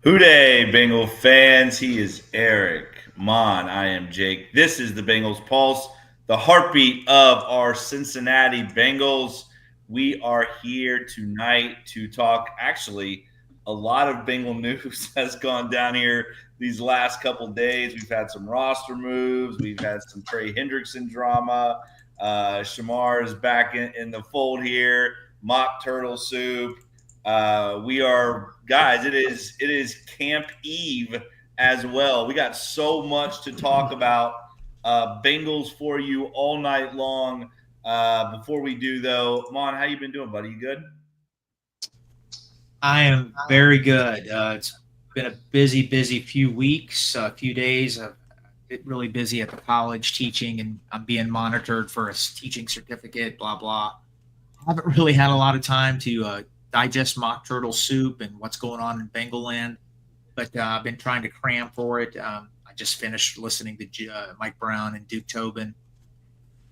Whodey, Bengal fans. He is Eric. Mon, I am Jake. This is the Bengals Pulse, the heartbeat of our Cincinnati Bengals. We are here tonight to talk. Actually, a lot of Bengal news has gone down here these last couple days. We've had some roster moves. We've had some Trey Hendrickson drama. Shemar is back in the fold here. Mock turtle soup. We are guys. It is Camp Eve as well. We got so much to talk about. Bengals for you all night long. Before we do though, Mon, how you been doing, buddy? You good? I am very good. It's been a busy few weeks, a few days. I've been really busy at the college teaching, and I'm being monitored for a teaching certificate. Blah blah. I haven't really had a lot of time to digest mock turtle soup and what's going on in Bengal land, but I've been trying to cram for it. I just finished listening to Mike Brown and Duke Tobin.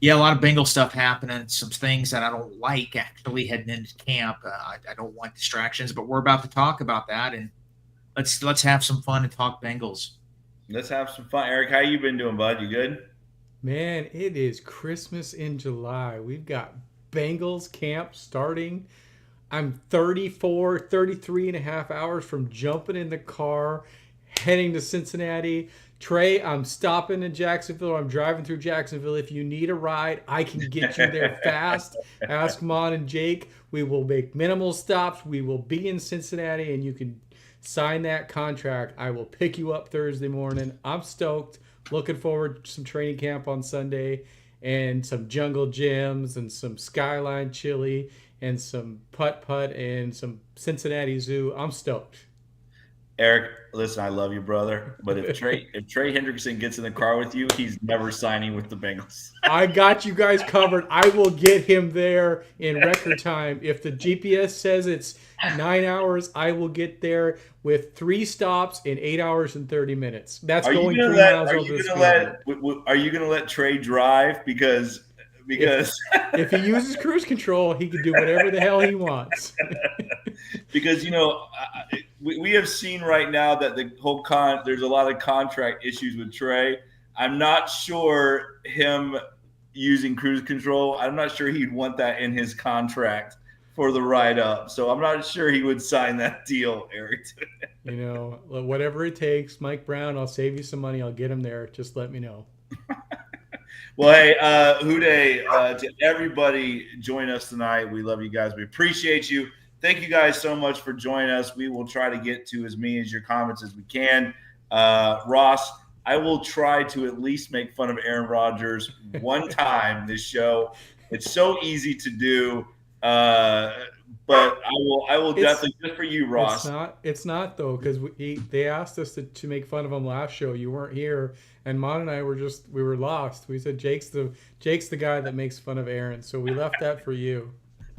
Yeah, a lot of Bengal stuff happening. Some things that I don't like actually heading into camp. I don't want distractions, but we're about to talk about that, and let's have some fun and talk Bengals. Let's have some fun, Eric. How you been doing, bud? You good? Man, it is Christmas in July. We've got Bengals camp starting. I'm 33 and a half hours from jumping in the car, heading to Cincinnati. Trey, I'm stopping in Jacksonville. I'm driving through Jacksonville. If you need a ride, I can get you there fast. Ask Mon and Jake. We will make minimal stops. We will be in Cincinnati, and you can sign that contract. I will pick you up Thursday morning. I'm stoked. Looking forward to some training camp on Sunday and some jungle gyms and some skyline chili and some putt and some Cincinnati Zoo. I'm stoked. Eric, listen, I love you, brother. But if Trey Hendrickson gets in the car with you, he's never signing with the Bengals. I got you guys covered. I will get him there in record time. If the GPS says it's 9 hours, I will get there with 3 stops in 8 hours and 30 minutes. That's Are you going gonna 3 miles let? Are over you the gonna speed limit. let? Are you gonna let Trey drive If because if he uses cruise control, he can do whatever the hell he wants. because we have seen right now that the whole there's a lot of contract issues with Trey. I'm not sure him using cruise control. I'm not sure he'd want that in his contract for the ride up. So I'm not sure he would sign that deal, Eric. Whatever it takes, Mike Brown. I'll save you some money. I'll get him there. Just let me know. Well, hey, Houday, to everybody join us tonight. We love you guys. We appreciate you. Thank you guys so much for joining us. We will try to get to as many of your comments as we can. Ross, I will try to at least make fun of Aaron Rodgers one time this show. It's so easy to do, but I will It's definitely, just for you, it's Ross. not it's not though because they asked us to make fun of him last show. You weren't here, and Mon and I we were lost. We said Jake's the guy that makes fun of Aaron, so we left that for you.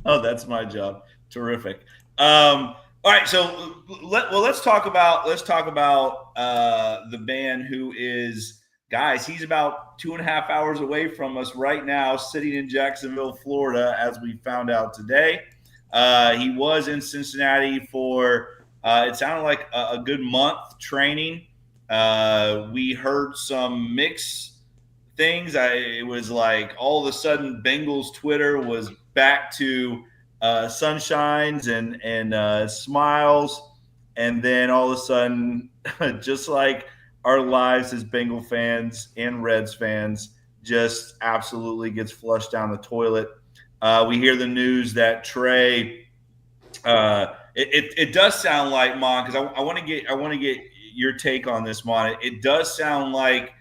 Oh, that's my job. Terrific. All right, so let's talk about the man who is, guys. He's about 2.5 hours away from us right now, sitting in Jacksonville, Florida, as we found out today. He was in Cincinnati for it sounded like a good month training. We heard some mixed things. It was like all of a sudden Bengals Twitter was back to sunshines and smiles, and then all of a sudden, just like our lives as Bengal fans and Reds fans, just absolutely gets flushed down the toilet. We hear the news that Trey. It does sound like, Mon, because I want to get your take on this, Mon. It does sound like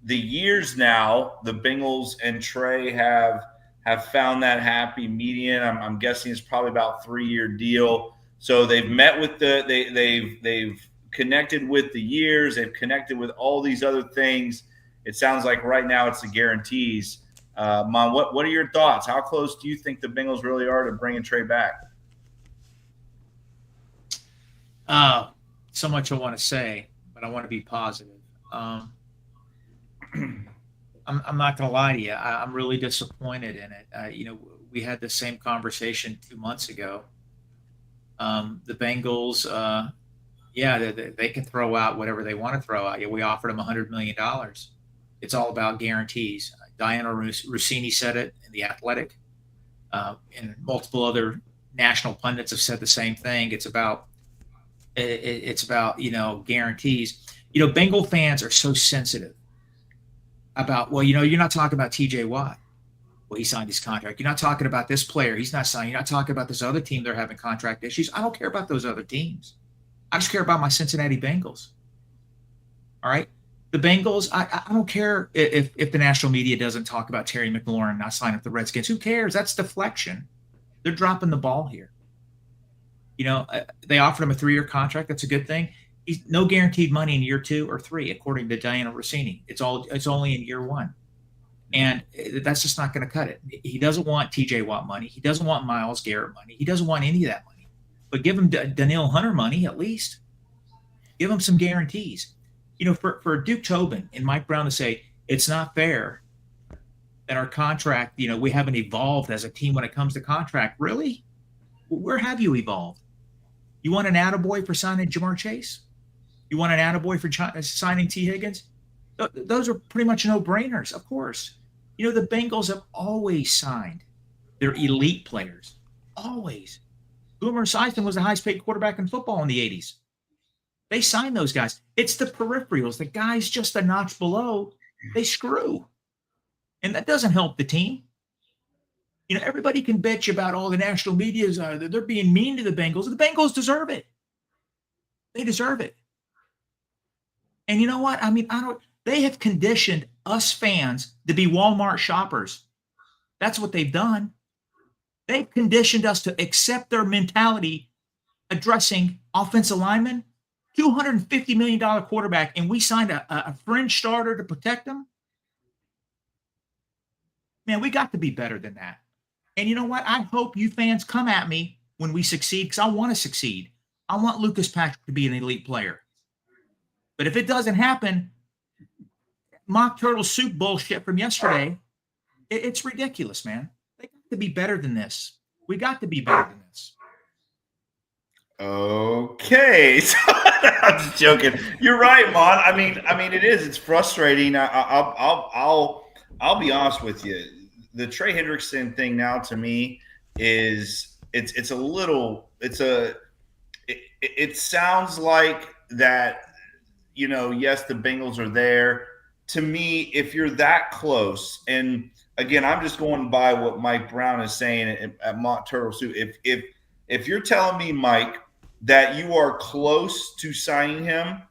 the years now, the Bengals and Trey have found that happy median. I'm guessing it's probably about 3-year deal. So they've met with they've connected with the years. They've connected with all these other things. It sounds like right now it's the guarantees. Mon, what are your thoughts? How close do you think the Bengals really are to bringing Trey back? So much I want to say, but I want to be positive. I'm not going to lie to you. I'm really disappointed in it. We had the same conversation 2 months ago. The Bengals, Yeah, they can throw out whatever they want to throw out. Yeah, we offered them $100 million. It's all about guarantees. Diana Rossini said it in The Athletic, and multiple other national pundits have said the same thing. It's about guarantees. Bengal fans are so sensitive about, well, you're not talking about T.J. Watt. Well, he signed his contract. You're not talking about this player. He's not signing. You're not talking about this other team. They're having contract issues. I don't care about those other teams. I just care about my Cincinnati Bengals. All right. The Bengals, I don't care if the national media doesn't talk about Terry McLaurin not signing with the Redskins. Who cares? That's deflection. They're dropping the ball here. They offered him a 3-year contract. That's a good thing. He's no guaranteed money in year 2 or 3, according to Diana Rossini. It's only in year 1. And that's just not going to cut it. He doesn't want TJ Watt money. He doesn't want Myles Garrett money. He doesn't want any of that money. But give him Danielle Hunter money at least. Give him some guarantees. For Duke Tobin and Mike Brown to say it's not fair that our contract, we haven't evolved as a team when it comes to contract. Really? Where have you evolved? You want an attaboy for signing Jamar Chase? You want an attaboy for signing T. Higgins? Those are pretty much no-brainers, of course. The Bengals have always signed their elite players. Always. Boomer Esiason was the highest-paid quarterback in football in the 80s. They signed those guys. It's the peripherals. The guys just a notch below, they screw. And that doesn't help the team. Everybody can bitch about all the national medias. They're being mean to the Bengals. The Bengals deserve it. They deserve it. And you know what? They have conditioned us fans to be Walmart shoppers. That's what they've done. They've conditioned us to accept their mentality addressing offensive linemen, $250 million quarterback, and we signed a fringe starter to protect them. Man, we got to be better than that. And you know what? I hope you fans come at me when we succeed, because I want to succeed. I want Lucas Patrick to be an elite player. But if it doesn't happen, mock turtle soup bullshit from yesterday, it's ridiculous, man. They got to be better than this. We got to be better than this. Okay, I'm just joking. You're right, Mon. I mean, it is. It's frustrating. I'll be honest with you. The Trey Hendrickson thing now to me is it's a little. It sounds like that. Yes, the Bengals are there. To me, if you're that close, and again, I'm just going by what Mike Brown is saying at Mock Turtle Soup. If you're telling me, Mike, that you are close to signing him,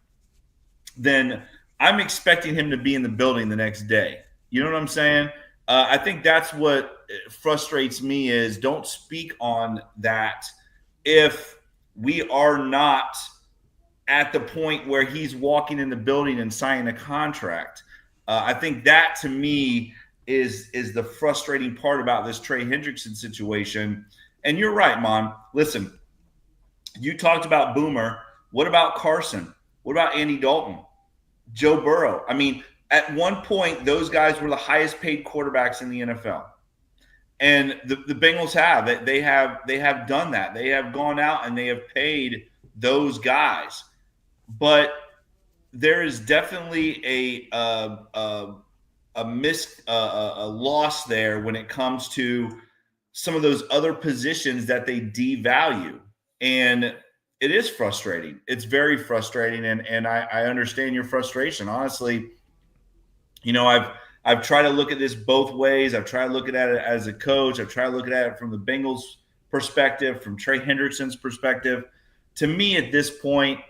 then I'm expecting him to be in the building the next day. You know what I'm saying? I think that's what frustrates me is don't speak on that if we are not at the point where he's walking in the building and signing a contract. I think that to me is the frustrating part about this Trey Hendrickson situation. And you're right, Mon. Listen, you talked about Boomer. What about Carson? What about Andy Dalton? Joe Burrow? I mean, at one point, those guys were the highest paid quarterbacks in the NFL. And the Bengals they have done that. They have gone out and they have paid those guys. But there is definitely a loss there when it comes to some of those other positions that they devalue. And it is frustrating. It's very frustrating. And I understand your frustration. Honestly, I've tried to look at this both ways. I've tried to look at it as a coach. I've tried to look at it from the Bengals perspective, from Trey Hendrickson's perspective. To me, at this point,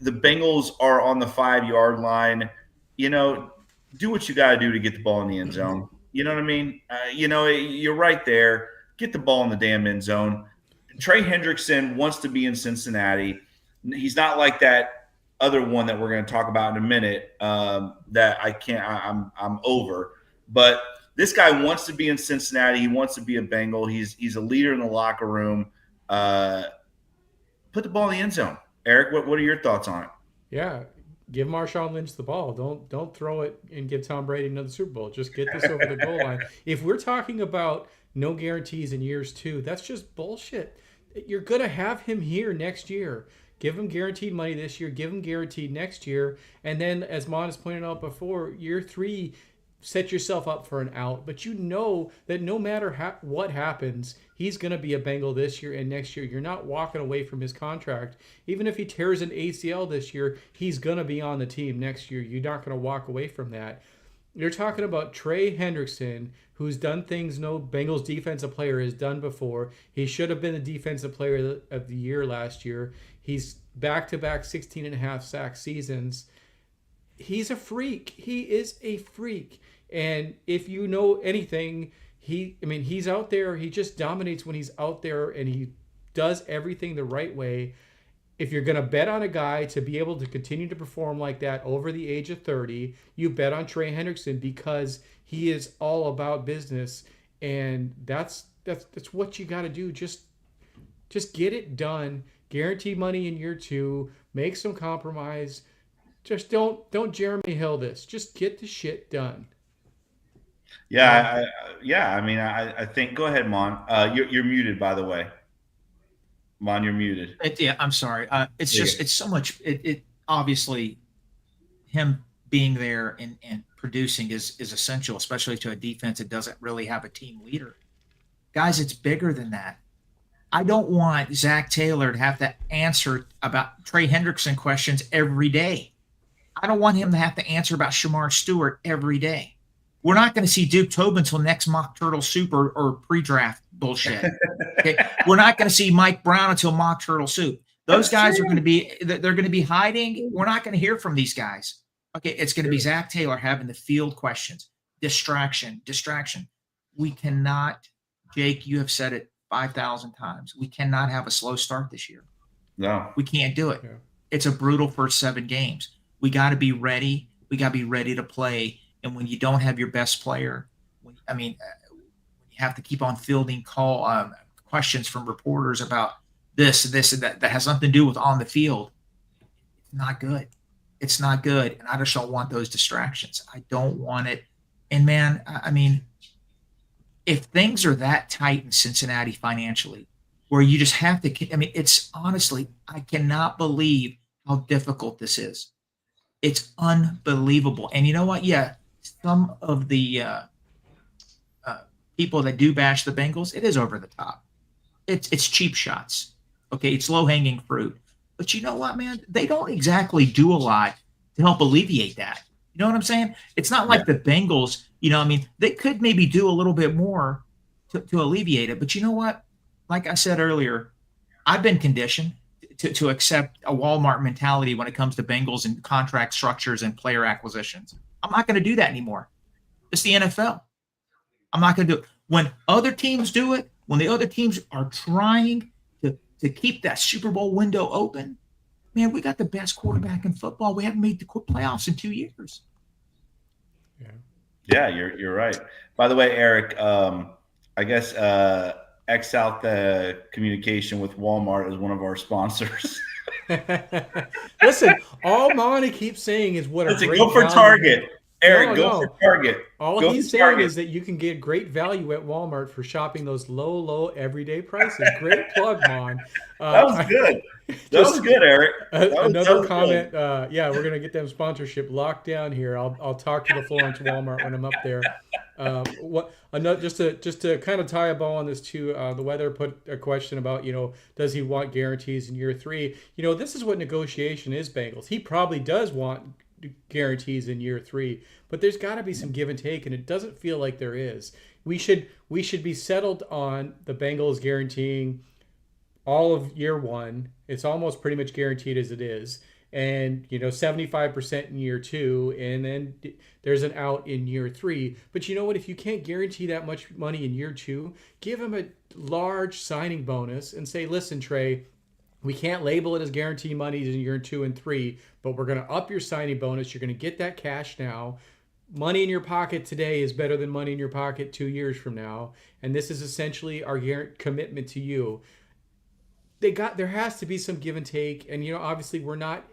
the Bengals are on the 5-yard line. Do what you got to do to get the ball in the end zone. You know what I mean? You're right there. Get the ball in the damn end zone. Trey Hendrickson wants to be in Cincinnati. He's not like that other one that we're going to talk about in a minute that I'm over. But this guy wants to be in Cincinnati. He wants to be a Bengal. He's a leader in the locker room. Put the ball in the end zone. Eric, what are your thoughts on it? Yeah, give Marshawn Lynch the ball. Don't throw it and give Tom Brady another Super Bowl. Just get this over the goal line. If we're talking about no guarantees in years 2, that's just bullshit. You're going to have him here next year. Give him guaranteed money this year. Give him guaranteed next year. And then, as Mon has pointed out before, year 3, set yourself up for an out. But you know that no matter what happens, he's going to be a Bengal this year and next year. You're not walking away from his contract. Even if he tears an ACL this year, he's going to be on the team next year. You're not going to walk away from that. You're talking about Trey Hendrickson, who's done things no Bengals defensive player has done before. He should have been the defensive player of the year last year. He's back-to-back 16.5 sack seasons. He's a freak. He is a freak. And if you know anything, he's out there. He just dominates when he's out there, and he does everything the right way. If you're going to bet on a guy to be able to continue to perform like that over the age of 30, you bet on Trey Hendrickson, because he is all about business, and that's what you got to do. Just get it done. Guarantee money in year 2. Make some compromise. Just don't Jeremy Hill this. Just get the shit done. Yeah, I think. Go ahead, Mon. You're muted, by the way. Mon, you're muted. I'm sorry. It's so much. It obviously, him being there and producing is essential, especially to a defense that doesn't really have a team leader. Guys, it's bigger than that. I don't want Zach Taylor to have to answer about Trey Hendrickson questions every day. I don't want him to have to answer about Shemar Stewart every day. We're not going to see Duke Tobin until next Mock Turtle Soup or pre-draft bullshit. Okay, we're not going to see Mike Brown until Mock Turtle Soup. Those guys are going to be hiding. We're not going to hear from these guys. Okay, it's going to be Zach Taylor having the field questions. Distraction. We cannot, Jake, you have said it 5,000 times. We cannot have a slow start this year. No. We can't do it. Yeah. It's a brutal first 7 games. We got to be ready. We got to be ready to play. And when you don't have your best player, when you have to keep on fielding questions from reporters about this and that has nothing to do with on the field, it's not good. It's not good. And I just don't want those distractions. I don't want it. And, man, if things are that tight in Cincinnati financially, where you just have to – it's honestly, I cannot believe how difficult this is. It's unbelievable. And you know what? Yeah, some of the people that do bash the Bengals, it is over the top. It's cheap shots. Okay, it's low-hanging fruit. But you know what, man? They don't exactly do a lot to help alleviate that. You know what I'm saying? It's not like the Bengals, they could maybe do a little bit more to alleviate it. But you know what? Like I said earlier, I've been conditioned to accept a Walmart mentality when it comes to Bengals and contract structures and player acquisitions. I'm not going to do that anymore. It's the NFL. I'm not going to do it. When other teams do it, when the other teams are trying to keep that Super Bowl window open, man, we got the best quarterback in football. We haven't made the playoffs in 2 years. Yeah, you're right. By the way, Eric, I guess X out the communication with Walmart as one of our sponsors. Listen, all Monty keeps saying is what a great go for value. Target. Eric, go for Target. All he's saying is that you can get great value at Walmart for shopping those low everyday prices. Great plug, Mon. That was good. That was good, Eric. Another comment. Yeah, we're gonna get them sponsorship locked down here. I'll talk to the Florence Walmart when I'm up there. Just to kind of tie a bow on this too. The Weather put a question about does he want guarantees in year 3? This is what negotiation is, Bengals. He probably does want guarantees in year 3, but there's got to be some give and take, and it doesn't feel like there is. We should be settled on the Bengals guaranteeing all of year 1. It's almost pretty much guaranteed as it is, and 75% in year 2, and then there's an out in year 3. But you know what? If you can't guarantee that much money in year 2, give him a large signing bonus and say, listen, Trey, we can't label it as guarantee money in year 2 and 3, but we're going to up your signing bonus. You're going to get that cash now. Money in your pocket today is better than money in your pocket 2 years from now. And this is essentially our commitment to you. There has to be some give and take. And, obviously we're not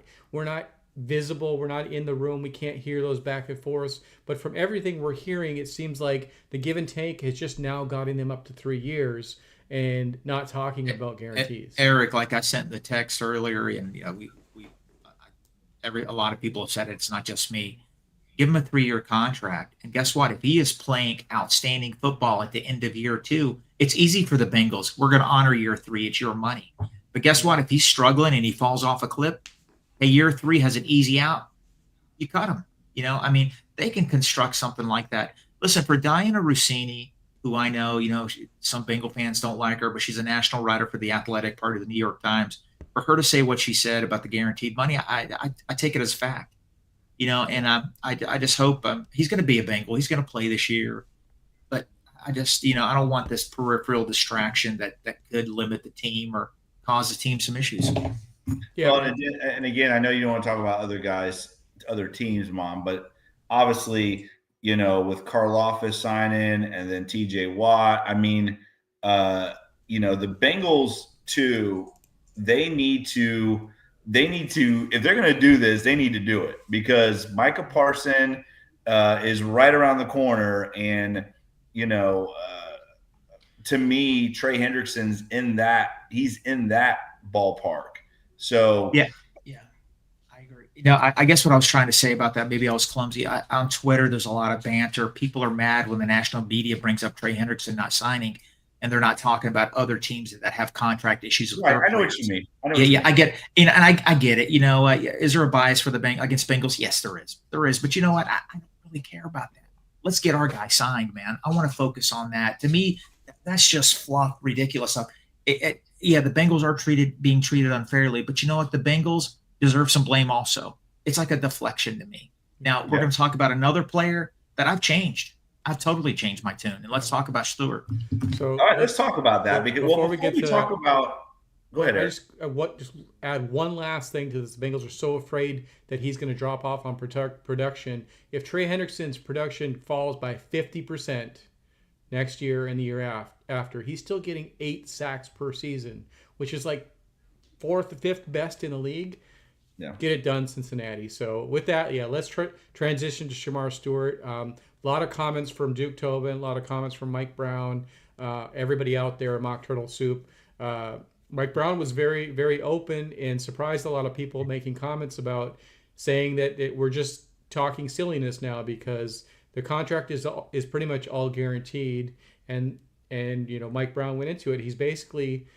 visible. We're not in the room. We can't hear those back and forth. But from everything we're hearing, it seems like the give and take has just now gotten them up to 3 years. and not talking about guarantees. Eric, like I sent the text earlier, and a lot of people have said it, it's not just me. Give him a 3-year contract, and guess what? If he is playing outstanding football at the end of year 2, it's easy for the Bengals. We're going to honor year 3. It's your money. But guess what? If he's struggling and he falls off a cliff, hey, year 3 has an easy out. You cut him. I mean, they can construct something like that. Listen, for Diana Rossini, who I know, some Bengal fans don't like her, but she's a national writer for the Athletic, part of the New York Times. For her to say what she said about the guaranteed money, I take it as fact. And I just hope he's going to be a Bengal. He's going to play this year. But I just, I don't want this peripheral distraction that could limit the team or cause the team some issues. Yeah. Well, and again, I know you don't want to talk about other guys, other teams, Mom, but obviously, with Karlaftis signing and then TJ Watt, I mean, the Bengals too, they need to, if they're going to do this, they need to do it, because Micah Parson is right around the corner. And, to me, Trey Hendrickson's he's in that ballpark. So, yeah, I agree. I guess what I was trying to say about that, maybe I was clumsy. On Twitter, there's a lot of banter. People are mad when the national media brings up Trey Hendrickson not signing, and they're not talking about other teams that have contract issues with right, their I know players. what you mean. I get it. And I get it. Is there a bias for against Bengals? Yes, there is. There is. But you know what? I don't really care about that. Let's get our guy signed, man. I want to focus on that. To me, that's just fluff, ridiculous stuff. The Bengals are being treated unfairly, but you know what? The Bengals deserve some blame also. It's like a deflection to me. Now, we're going to talk about another player that I've changed. I've totally changed my tune, and let's talk about Stewart. So, all right, let's talk about that, because before we get to talk about. Go ahead, Eric. Just add one last thing to this. The Bengals are so afraid that he's going to drop off on production. If Trey Hendrickson's production falls by 50% next year and the year after, he's still getting 8 sacks per season, which is like 4th or 5th best in the league. Yeah. Get it done, Cincinnati. So with that, let's transition to Shemar Stewart. A lot of comments from Duke Tobin, a lot of comments from Mike Brown, everybody out there at Mock Turtle Soup. Mike Brown was very, very open and surprised a lot of people, making comments about saying that we're just talking silliness now because the contract is pretty much all guaranteed. And Mike Brown went into it. He's basically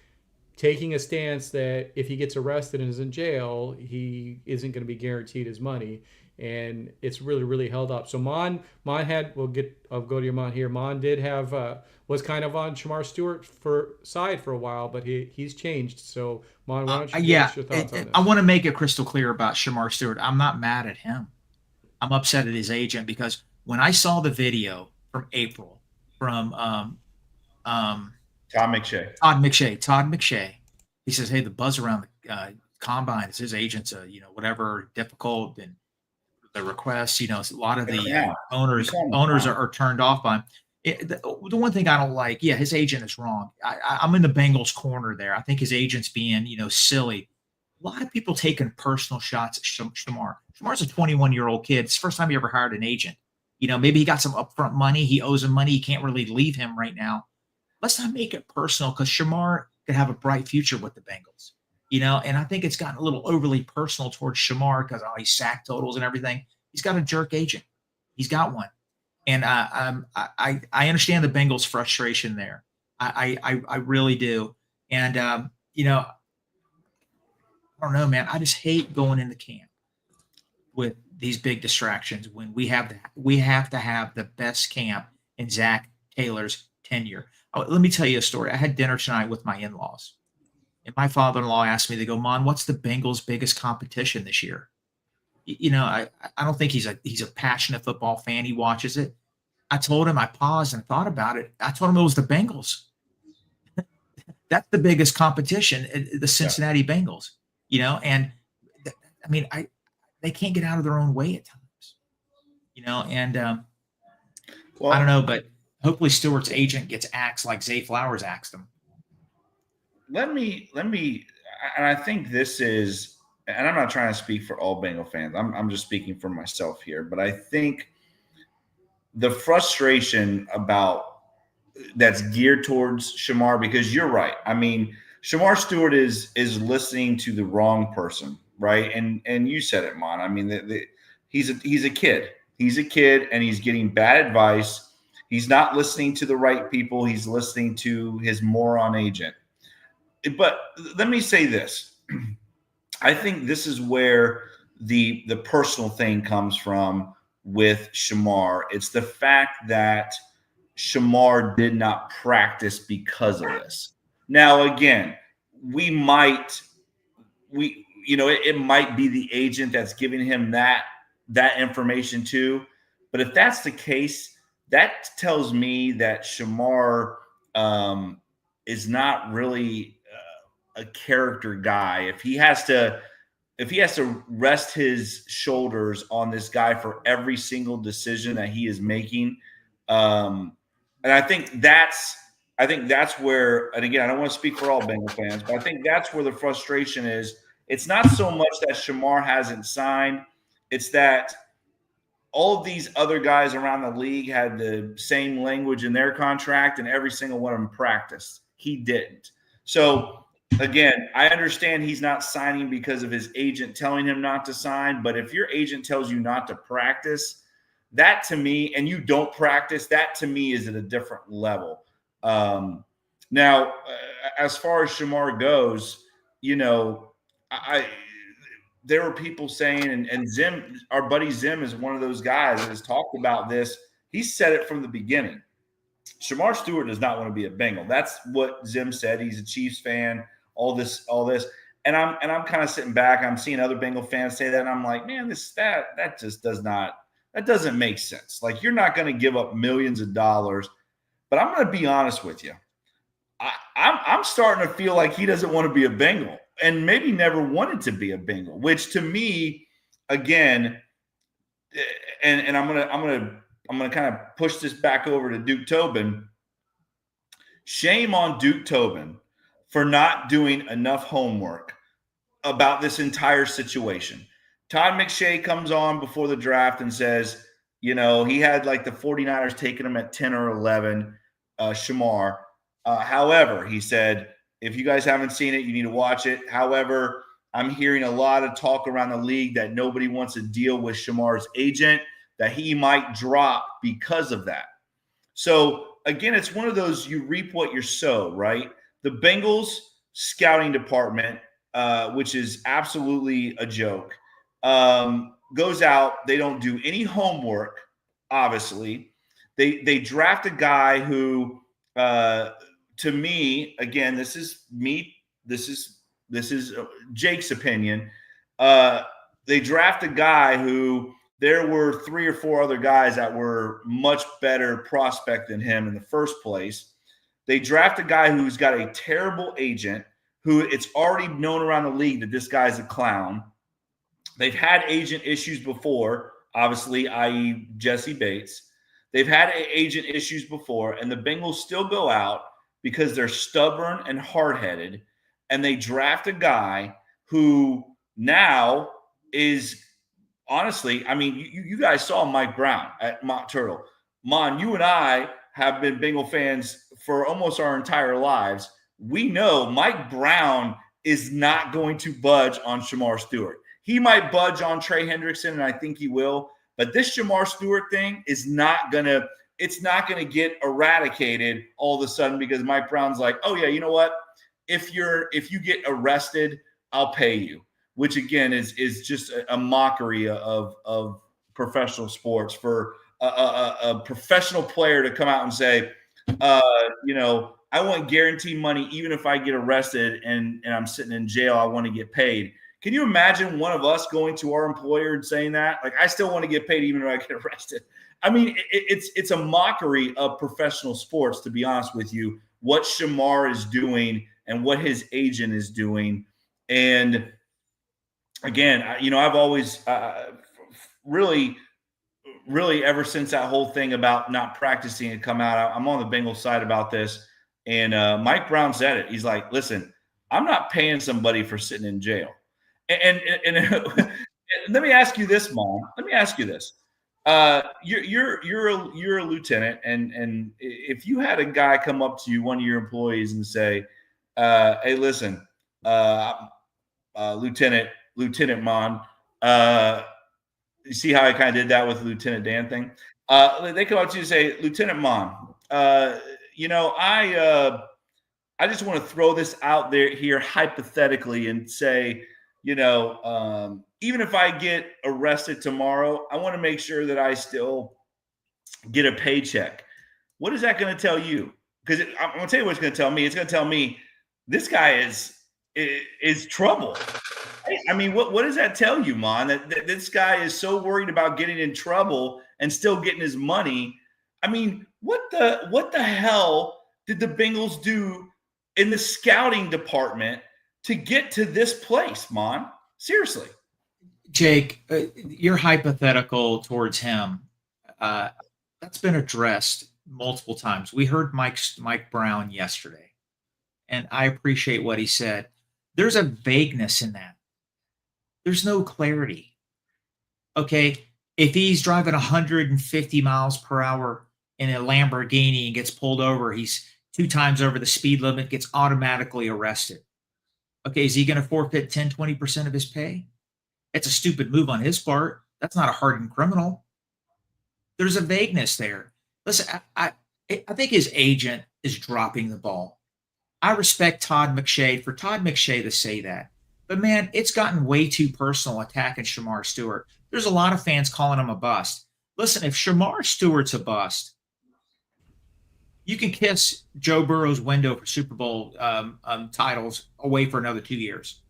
taking a stance that if he gets arrested and is in jail, he isn't going to be guaranteed his money. And it's really, really held up. So Mon had, I'll go to your Mon here. Mon did have, was kind of on Shemar Stewart side for a while, but he's changed. So Mon, why don't you give us your thoughts on this? I want to make it crystal clear about Shemar Stewart. I'm not mad at him. I'm upset at his agent, because when I saw the video from April from Todd McShay, he says, hey, the buzz around the combine is his agent's whatever, difficult, and the requests, a lot of the owners are turned off by him. The one thing I don't like, his agent is wrong. I'm in the Bengals corner there. I think his agent's being, silly. A lot of people taking personal shots at Shemar. Shemar's a 21-year-old kid. It's the first time he ever hired an agent. Maybe he got some upfront money. He owes him money. He can't really leave him right now. Let's not make it personal, because Shemar could have a bright future with the Bengals. And I think it's gotten a little overly personal towards Shemar because of all his sack totals and everything. He's got a jerk agent. He's got one. And I understand the Bengals' frustration there. I really do. And, I don't know, man. I just hate going into camp with these big distractions when we have to have the best camp in Zach Taylor's tenure. Let me tell you a story. I had dinner tonight with my in-laws. And my father-in-law asked me, they go, Mon, what's the Bengals' biggest competition this year? I don't think he's a passionate football fan. He watches it. I told him, I paused and thought about it. I told him it was the Bengals. That's the biggest competition, the Cincinnati Bengals, and they can't get out of their own way at times, and well, I don't know, but hopefully Stewart's agent gets axed like Zay Flowers axed him. Let me, and I think this is, and I'm not trying to speak for all Bengal fans. I'm just speaking for myself here, but I think the frustration about that's geared towards Shemar, because you're right. I mean, Shemar Stewart is listening to the wrong person, right? And you said it, Mon. I mean, he's a kid. He's a kid, and he's getting bad advice. He's not listening to the right people. He's listening to his moron agent. But let me say this. I think this is where the personal thing comes from with Shemar. It's the fact that Shemar did not practice because of this. Now, again, it might be the agent that's giving him that information too. But if that's the case, that tells me that Shemar is not really a character guy. If he has to rest his shoulders on this guy for every single decision that he is making, and I think that's where, and again, I don't want to speak for all Bengal fans, but I think that's where the frustration is. It's not so much that Shemar hasn't signed, it's that all of these other guys around the league had the same language in their contract, and every single one of them practiced. He didn't. So again, I understand he's not signing because of his agent telling him not to sign, but if your agent tells you not to practice, that to me, and you don't practice, that to me is at a different level. Now, as far as Shemar goes, there were people saying, and Zim, our buddy Zim, is one of those guys that has talked about this. He said it from the beginning. Shemar Stewart does not want to be a Bengal. That's what Zim said. He's a Chiefs fan. All this, and I'm kind of sitting back. I'm seeing other Bengal fans say that, and I'm like, man, that just doesn't make sense. Like, you're not going to give up millions of dollars. But I'm going to be honest with you. I'm starting to feel like he doesn't want to be a Bengal, and maybe never wanted to be a Bengal. Which to me, again, and I'm gonna kind of push this back over to Duke Tobin. Shame on Duke Tobin for not doing enough homework about this entire situation. Todd McShay comes on before the draft and says, he had like the 49ers taking him at 10 or 11, Shemar. However, he said, if you guys haven't seen it, you need to watch it. However, I'm hearing a lot of talk around the league that nobody wants to deal with Shemar's agent, that he might drop because of that. So, again, it's one of those, you reap what you sow, right? The Bengals scouting department, which is absolutely a joke, goes out. They don't do any homework, obviously. They draft a guy who, to me, again, this is Jake's opinion. They draft a guy who there were 3 or 4 other guys that were much better prospect than him in the first place. They draft a guy who's got a terrible agent, who it's already known around the league that this guy's a clown. They've had agent issues before, obviously, i.e. Jesse Bates. They've had agent issues before, and the Bengals still go out because they're stubborn and hard-headed, and they draft a guy who now is, honestly, I mean, you guys saw Mike Brown at Mont Turtle. Mon, you and I have been Bengal fans for almost our entire lives. We know Mike Brown is not going to budge on Shemar Stewart. He might budge on Trey Hendrickson, and I think he will. But this Shemar Stewart thing is not going to – it's not going to get eradicated all of a sudden because Mike Brown's like, oh, yeah, you know what? If you get arrested, I'll pay you, which, again, is just a mockery of professional sports for a professional player to come out and say, I want guaranteed money even if I get arrested and I'm sitting in jail, I want to get paid. Can you imagine one of us going to our employer and saying that? Like, I still want to get paid even if I get arrested. I mean, it's a mockery of professional sports, to be honest with you, what Shemar is doing and what his agent is doing. And again, I've always really ever since that whole thing about not practicing had come out, I'm on the Bengals side about this. And Mike Brown said it. He's like, listen, I'm not paying somebody for sitting in jail. And let me ask you this, Mom. Let me ask you this. You're a lieutenant, and if you had a guy come up to you, one of your employees, and say, "Hey, listen, Lieutenant Mon, you see how I kind of did that with Lieutenant Dan thing? They come up to you and say, Lieutenant Mon, I just want to throw this out there here hypothetically and say, even if I get arrested tomorrow, I want to make sure that I still get a paycheck. What is that going to tell you? Because I'm going to tell you what it's going to tell me. It's going to tell me this guy is trouble. I mean, what does that tell you, Mon? That this guy is so worried about getting in trouble and still getting his money. I mean, what the hell did the Bengals do in the scouting department to get to this place, Mon? Seriously. Jake, your hypothetical towards him, that's been addressed multiple times. We heard Mike Brown yesterday, and I appreciate what he said. There's a vagueness in that. There's no clarity. Okay, if he's driving 150 miles per hour in a Lamborghini and gets pulled over, he's 2 times over the speed limit, gets automatically arrested. Okay, is he going to forfeit 10, 20% of his pay? It's a stupid move on his part. That's not a hardened criminal. There's a vagueness there. Listen, I think his agent is dropping the ball. I respect Todd McShay for Todd McShay to say that. But, man, it's gotten way too personal attacking Shemar Stewart. There's a lot of fans calling him a bust. Listen, if Shemar Stewart's a bust, you can kiss Joe Burrow's window for Super Bowl titles away for another 2 years.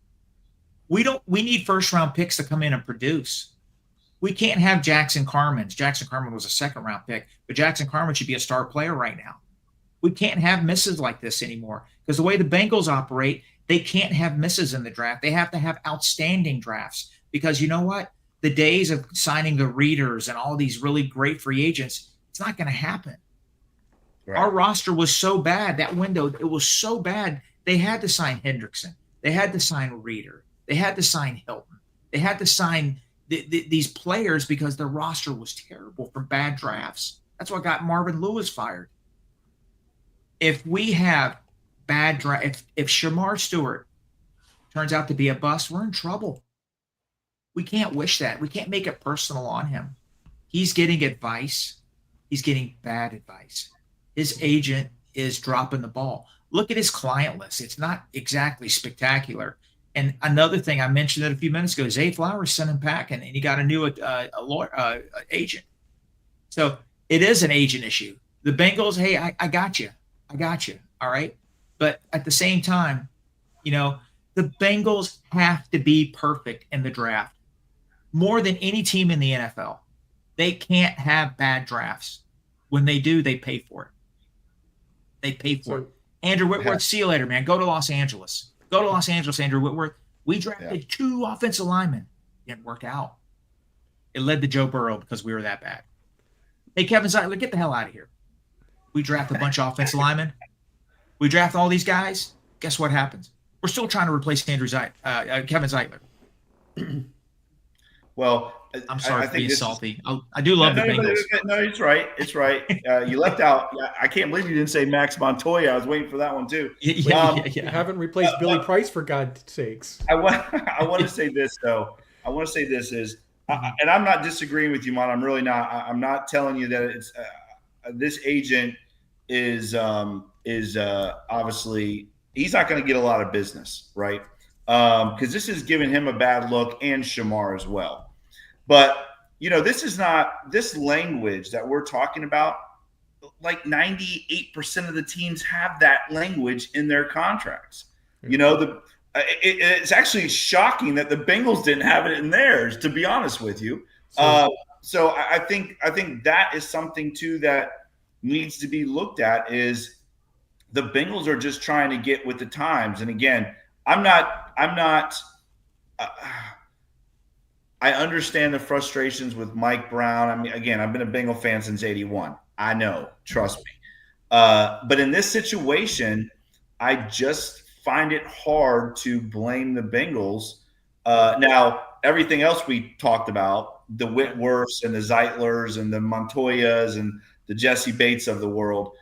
We need first-round picks to come in and produce. We can't have Jackson Carman. Jackson Carman was a second-round pick, but Jackson Carman should be a star player right now. We can't have misses like this anymore because the way the Bengals operate, they can't have misses in the draft. They have to have outstanding drafts because you know what? The days of signing the readers and all these really great free agents, it's not going to happen. Right. Our roster was so bad, that window, it was so bad, they had to sign Hendrickson. They had to sign Reader. They had to sign Hilton. They had to sign these players because their roster was terrible from bad drafts. That's what got Marvin Lewis fired. If we have bad draft, if Shemar Stewart turns out to be a bust, we're in trouble. We can't wish that. We can't make it personal on him. He's getting advice. He's getting bad advice. His agent is dropping the ball. Look at his client list. It's not exactly spectacular. And another thing, I mentioned it a few minutes ago, Zay Flowers sent him packing, and he got a new agent. So it is an agent issue. The Bengals, hey, I got you. I got you. All right. But at the same time, the Bengals have to be perfect in the draft. More than any team in the NFL. They can't have bad drafts. When they do, they pay for it. They pay for it. Andrew Whitworth, see you later, man. Go to Los Angeles. Go to Los Angeles, Andrew Whitworth. We drafted 2 offensive linemen. Didn't work out. It led to Joe Burrow because we were that bad. Hey, Kevin Zeitler, get the hell out of here. We draft a bunch of offensive linemen. We draft all these guys. Guess what happens? We're still trying to replace Kevin Zeitler. Well, I'm sorry for being salty. I do love the Bengals. No, it's right. It's right. You left out. I can't believe you didn't say Max Montoya. I was waiting for that one too. You haven't replaced Billy Price for God's sakes. I want to say this though. I want to say this is, and I'm not disagreeing with you, Mon. I'm really not. I'm not telling you that it's this agent is obviously he's not going to get a lot of business, right? Because this is giving him a bad look and Shemar as well. But, this is not this language that we're talking about. Like 98% of the teams have that language in their contracts. It's actually shocking that the Bengals didn't have it in theirs, to be honest with you. So I think that is something too that needs to be looked at is the Bengals are just trying to get with the times. And again, I understand the frustrations with Mike Brown. I mean, again, I've been a Bengal fan since '81. I know, trust me. But in this situation, I just find it hard to blame the Bengals. Now, everything else we talked about, the Whitworths and the Zeitlers and the Montoyas and the Jesse Bates of the world.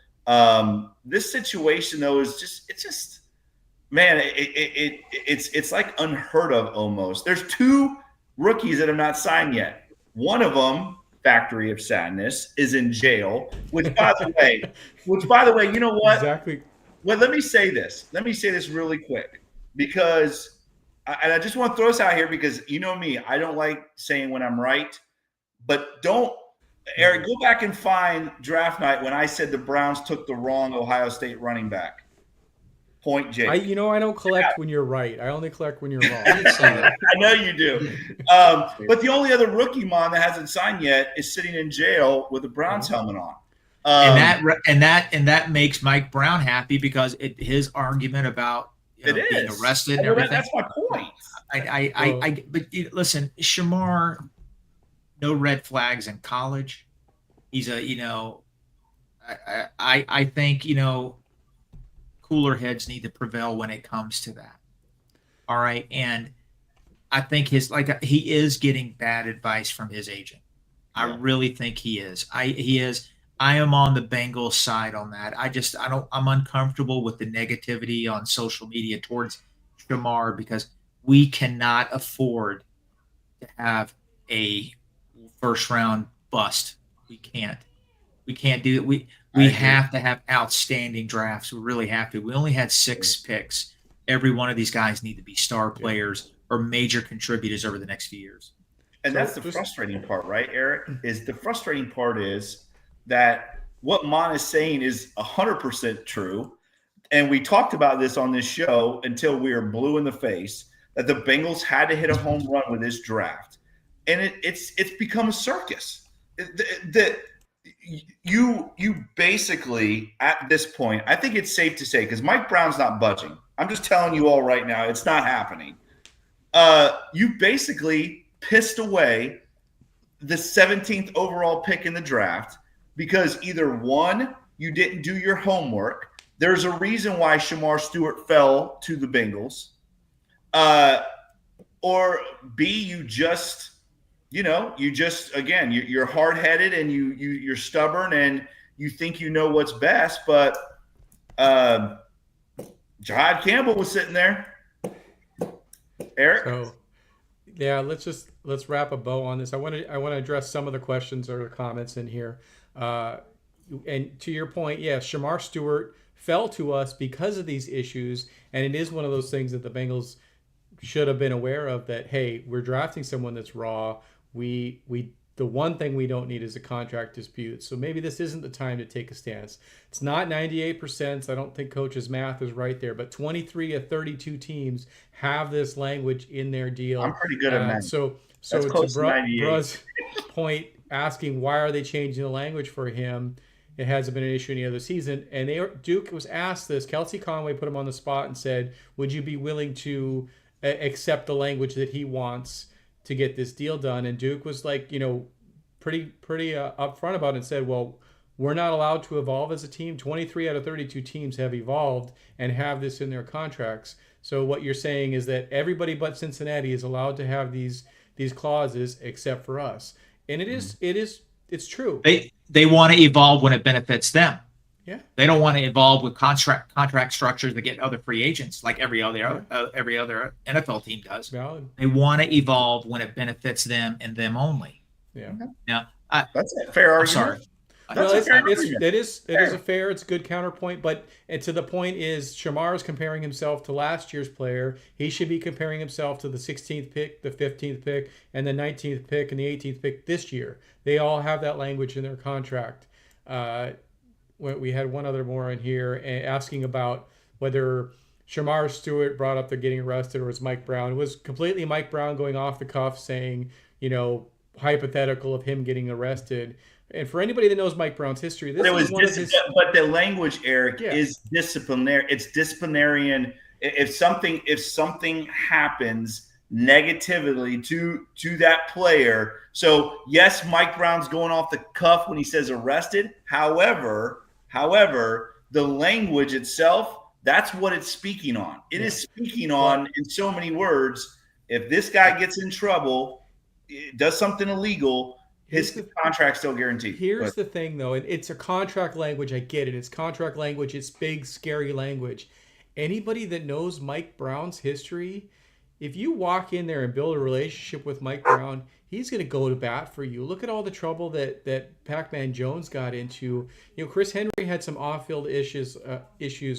This situation, though, is just man, it's like unheard of almost. There's 2 rookies that have not signed yet. One of them, Factory of Sadness, is in jail. Which, by the way, you know what? Exactly. Well, let me say this. Let me say this really quick, because I just want to throw this out here, because you know me, I don't like saying when I'm right, but don't, Eric, go back and find draft night when I said the Browns took the wrong Ohio State running back. Point Jake. I don't collect when you're right. I only collect when you're wrong. I know you do. But the only other rookie that hasn't signed yet is sitting in jail with a Browns helmet on. And that makes Mike Brown happy, because his argument about being arrested and everything. That's my point. But listen, Shemar, no red flags in college. He's I think cooler heads need to prevail when it comes to that. All right, and I think he is getting bad advice from his agent. I really think he is. I am on the Bengals side on that. I'm uncomfortable with the negativity on social media towards Shemar, because we cannot afford to have a first round bust. We can't do it. We have to have outstanding drafts. We really have to. We only had 6 picks. Every one of these guys need to be star players or major contributors over the next few years. And that's the frustrating part, right, Eric? The frustrating part is that what Mon is saying is 100% true. And we talked about this on this show until we were blue in the face, that the Bengals had to hit a home run with this draft. And it's become a circus. You basically, at this point, I think it's safe to say, because Mike Brown's not budging. I'm just telling you all right now, it's not happening. You basically pissed away the 17th overall pick in the draft, because either 1, you didn't do your homework. There's a reason why Shemar Stewart fell to the Bengals. Or B, you're hard-headed and you're stubborn and you think you know what's best. But Jahad Campbell was sitting there. Eric? So, yeah, let's wrap a bow on this. I want to address some of the questions or the comments in here. And to your point, Shemar Stewart fell to us because of these issues, and it is one of those things that the Bengals should have been aware of, that, hey, we're drafting someone that's raw. The one thing we don't need is a contract dispute. So maybe this isn't the time to take a stance. It's not 98%. I don't think coach's math is right there, but 23 of 32 teams have this language in their deal. I'm pretty good at that. So to Bruh's point, asking why are they changing the language for him, it hasn't been an issue any other season. And Duke was asked this. Kelsey Conway put him on the spot and said, would you be willing to accept the language that he wants to get this deal done? And Duke was like, pretty upfront about it and said, well, we're not allowed to evolve as a team. 23 out of 32 teams have evolved and have this in their contracts. So what you're saying is that everybody but Cincinnati is allowed to have these clauses except for us. And it's true. They want to evolve when it benefits them. Yeah. They don't want to evolve with contract structures that get other free agents like every other NFL team does. Valid. They want to evolve when it benefits them and them only. Yeah. Now, that's a fair argument. Sorry. It is a fair, it's a good counterpoint, but to the point is Shemar is comparing himself to last year's player. He should be comparing himself to the 16th pick, the 15th pick, and the 19th pick and the 18th pick this year. They all have that language in their contract. We had one other more in here asking about whether Shemar Stewart brought up the getting arrested or was Mike Brown. It was completely Mike Brown going off the cuff saying, hypothetical of him getting arrested. And for anybody that knows Mike Brown's history, but the language, Eric, is disciplinary. It's disciplinarian. If something happens negatively to that player. So yes, Mike Brown's going off the cuff when he says arrested. However, the language itself, that's what it's speaking on. It is speaking on, in so many words, if this guy gets in trouble, does something illegal, his contract's still guaranteed. Here's the thing, though. It's a contract language. I get it. It's contract language. It's big, scary language. Anybody that knows Mike Brown's history, if you walk in there and build a relationship with Mike Brown, he's going to go to bat for you. Look at all the trouble that Pac-Man Jones got into. Chris Henry had some off-field issues.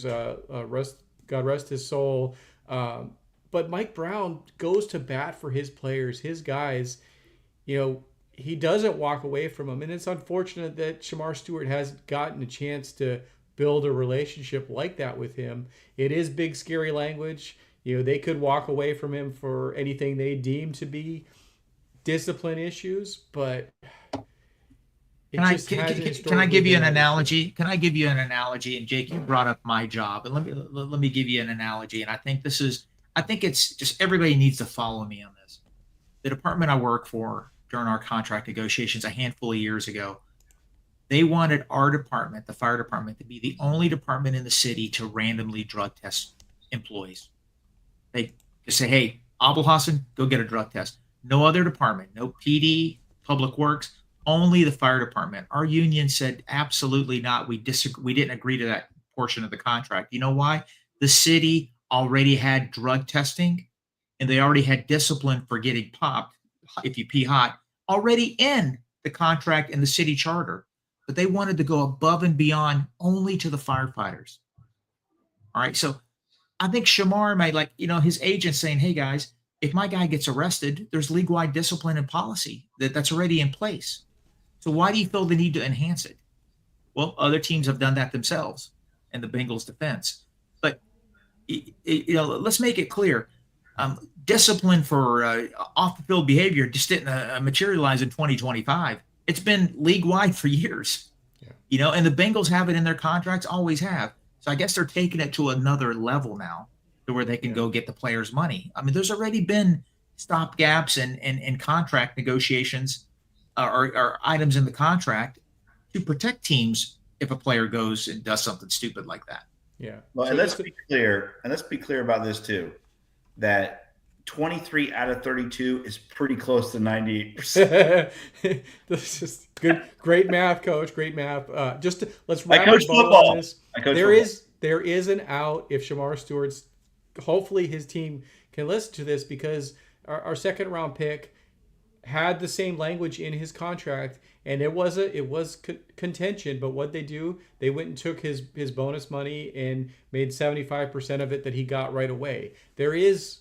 God rest his soul. But Mike Brown goes to bat for his players, his guys. He doesn't walk away from them. And it's unfortunate that Shemar Stewart hasn't gotten a chance to build a relationship like that with him. It is big, scary language. They could walk away from him for anything they deem to be discipline issues, but can I give you an analogy? Can I give you an analogy? And Jake, you brought up my job, and let me give you an analogy. And I think it's just everybody needs to follow me on this. The department I work for during our contract negotiations a handful of years ago, they wanted our department, the fire department, to be the only department in the city to randomly drug test employees. They just say, "Hey, Abel Hassan, go get a drug test." No other department, no PD, Public Works, only the fire department. Our union said absolutely not. We didn't agree to that portion of the contract. You know why? The city already had drug testing, and they already had discipline for getting popped if you pee hot already in the contract and the city charter. But they wanted to go above and beyond only to the firefighters. All right. So I think Shemar might his agent saying, "Hey guys, if my guy gets arrested, there's league-wide discipline and policy that's already in place. So why do you feel the need to enhance it?" Well, other teams have done that themselves in the Bengals defense. But let's make it clear. Discipline for off-the-field behavior just didn't materialize in 2025. It's been league-wide for years, and the Bengals have it in their contracts, always have. So I guess they're taking it to another level now to where they can go get the players' money. I mean, there's already been stopgaps and contract negotiations or items in the contract to protect teams if a player goes and does something stupid like that. Yeah. Well, and let's be clear about this too, that 23 out of 32 is pretty close to 98%. This is good. Great math, Coach. Great math. Let's wrap I coach football. On this. There is an out if Shemar Stewart's. Hopefully, his team can listen to this, because our second round pick had the same language in his contract, and it was contention. But what they do, they went and took his bonus money and made 75% of it that he got right away. There is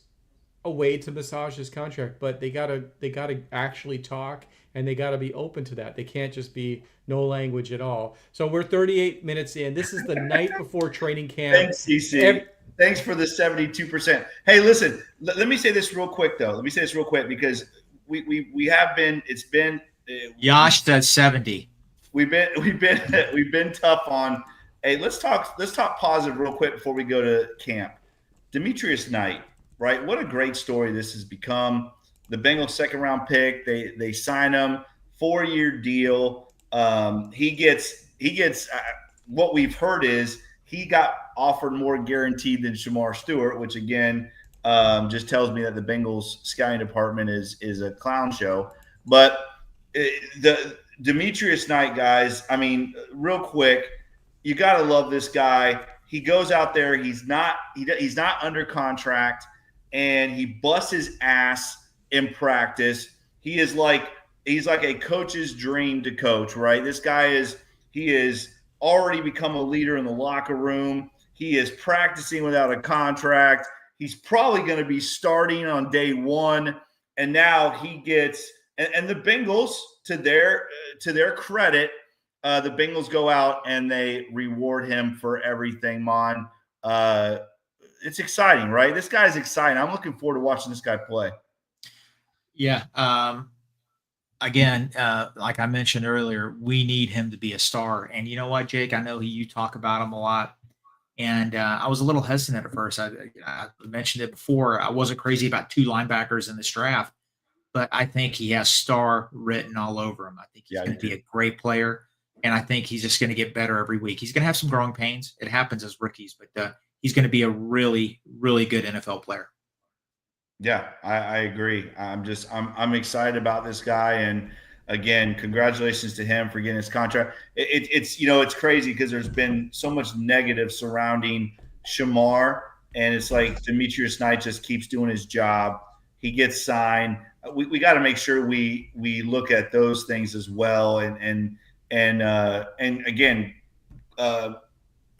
a way to massage his contract, but they gotta actually talk, and they gotta be open to that. They can't just be no language at all. So we're 38 minutes in. This is the night before training camp. Thanks, CC. Thanks for the 72%. Hey, listen, let me say this real quick though. Because we have been. It's been. Yash says 70. We've been tough on. Hey, let's talk positive real quick before we go to camp. Demetrius Knight. Right, what a great story this has become. The Bengals second round pick. They sign him, 4-year deal. He gets what we've heard is he got offered more guaranteed than Shemar Stewart, which again just tells me that the Bengals scouting department is a clown show. But the Demetrius Knight, guys, I mean, real quick, you got to love this guy. He goes out there. He's not under contract. And he busts his ass in practice. He's like a coach's dream to coach, right? This guy is already become a leader in the locker room. He is practicing without a contract. He's probably going to be starting on day one. And now he gets and the Bengals, to their credit, the Bengals go out and they reward him for everything, Mon. It's exciting, right? This guy's exciting. I'm looking forward to watching this guy play. Yeah. Again, like I mentioned earlier, we need him to be a star. And you know what, Jake? I know you talk about him a lot. And I was a little hesitant at first. I mentioned it before. I wasn't crazy about 2 linebackers in this draft, but I think he has star written all over him. I think he's going to be a great player. And I think he's just going to get better every week. He's going to have some growing pains. It happens as rookies, but he's going to be a really, really good NFL player. Yeah, I agree. I'm excited about this guy, and again, congratulations to him for getting his contract. It's it's crazy because there's been so much negative surrounding Shemar, and it's like Demetrius Knight just keeps doing his job. He gets signed. We got to make sure we look at those things as well, and again, uh,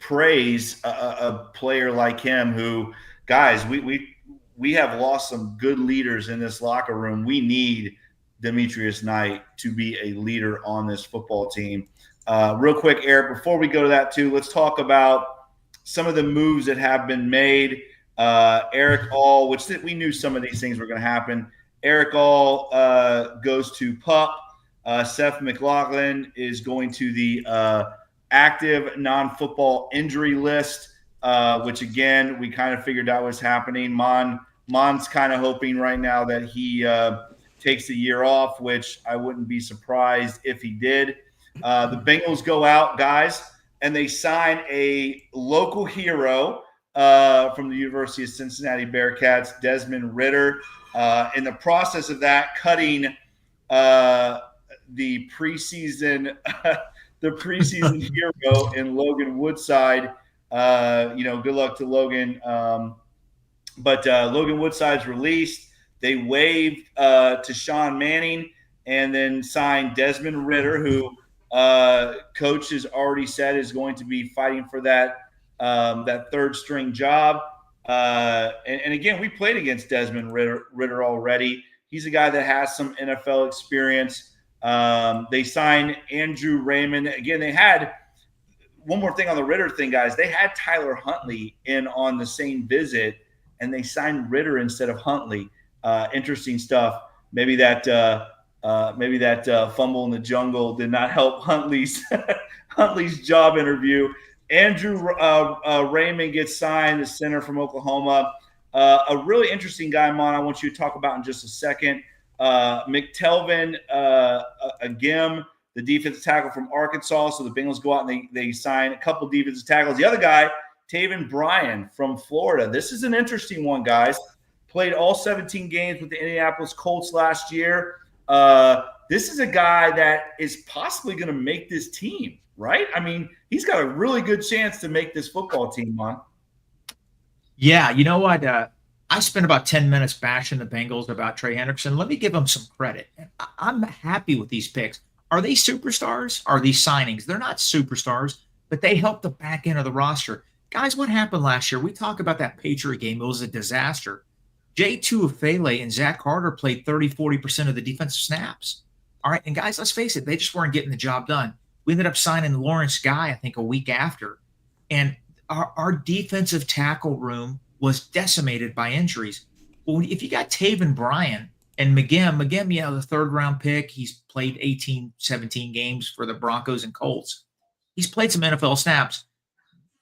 praise a player like him who, guys, we have lost some good leaders in this locker room. We need Demetrius Knight to be a leader on this football team. Real quick, Eric, before we go to that too, let's talk about some of the moves that have been made. Eric All, which we knew some of these things were going to happen. Eric All goes to PUP. Seth McLaughlin is going to the active non-football injury list, which again we kind of figured out was happening. Mon's kind of hoping right now that he takes the year off, which I wouldn't be surprised if he did. The Bengals go out, guys, and they sign a local hero from the University of Cincinnati Bearcats, Desmond Ridder. In the process of that, cutting the preseason hero in Logan Woodside. Good luck to Logan. But Logan Woodside's released. They waived to Sean Manning and then signed Desmond Ridder, who coach has already said is going to be fighting for that third string job. And again, we played against Desmond Ridder already. He's a guy that has some NFL experience. They signed Andrew Raymond. Again, they had one more thing on the Ridder thing, guys. They had Tyler Huntley in on the same visit, and they signed Ridder instead of Huntley. Interesting stuff. Maybe that fumble in the jungle did not help Huntley's job interview. Andrew Raymond gets signed, the center from Oklahoma. A really interesting guy, Mon, I want you to talk about in just a second. McTelvin Agim, the defensive tackle from Arkansas. So the Bengals go out and they sign a couple defensive tackles. The other guy, Taven Bryan from Florida. This is an interesting one, guys. Played all 17 games with the Indianapolis Colts last year. This is a guy that is possibly going to make this team, right? I mean, he's got a really good chance to make this football team, Mon. Yeah, you know what? I spent about 10 minutes bashing the Bengals about Trey Hendrickson. Let me give them some credit. I'm happy with these picks. Are they superstars? Are these signings? They're not superstars, but they help the back end of the roster. Guys, what happened last year? We talk about that Patriot game. It was a disaster. J2 Ofele and Zach Carter played 30-40% of the defensive snaps. All right, and guys, let's face it, they just weren't getting the job done. We ended up signing Lawrence Guy, I think, a week after. And our defensive tackle room was decimated by injuries. Well, if you got Taven Bryan and McGim, the third-round pick, he's played 18, 17 games for the Broncos and Colts. He's played some NFL snaps.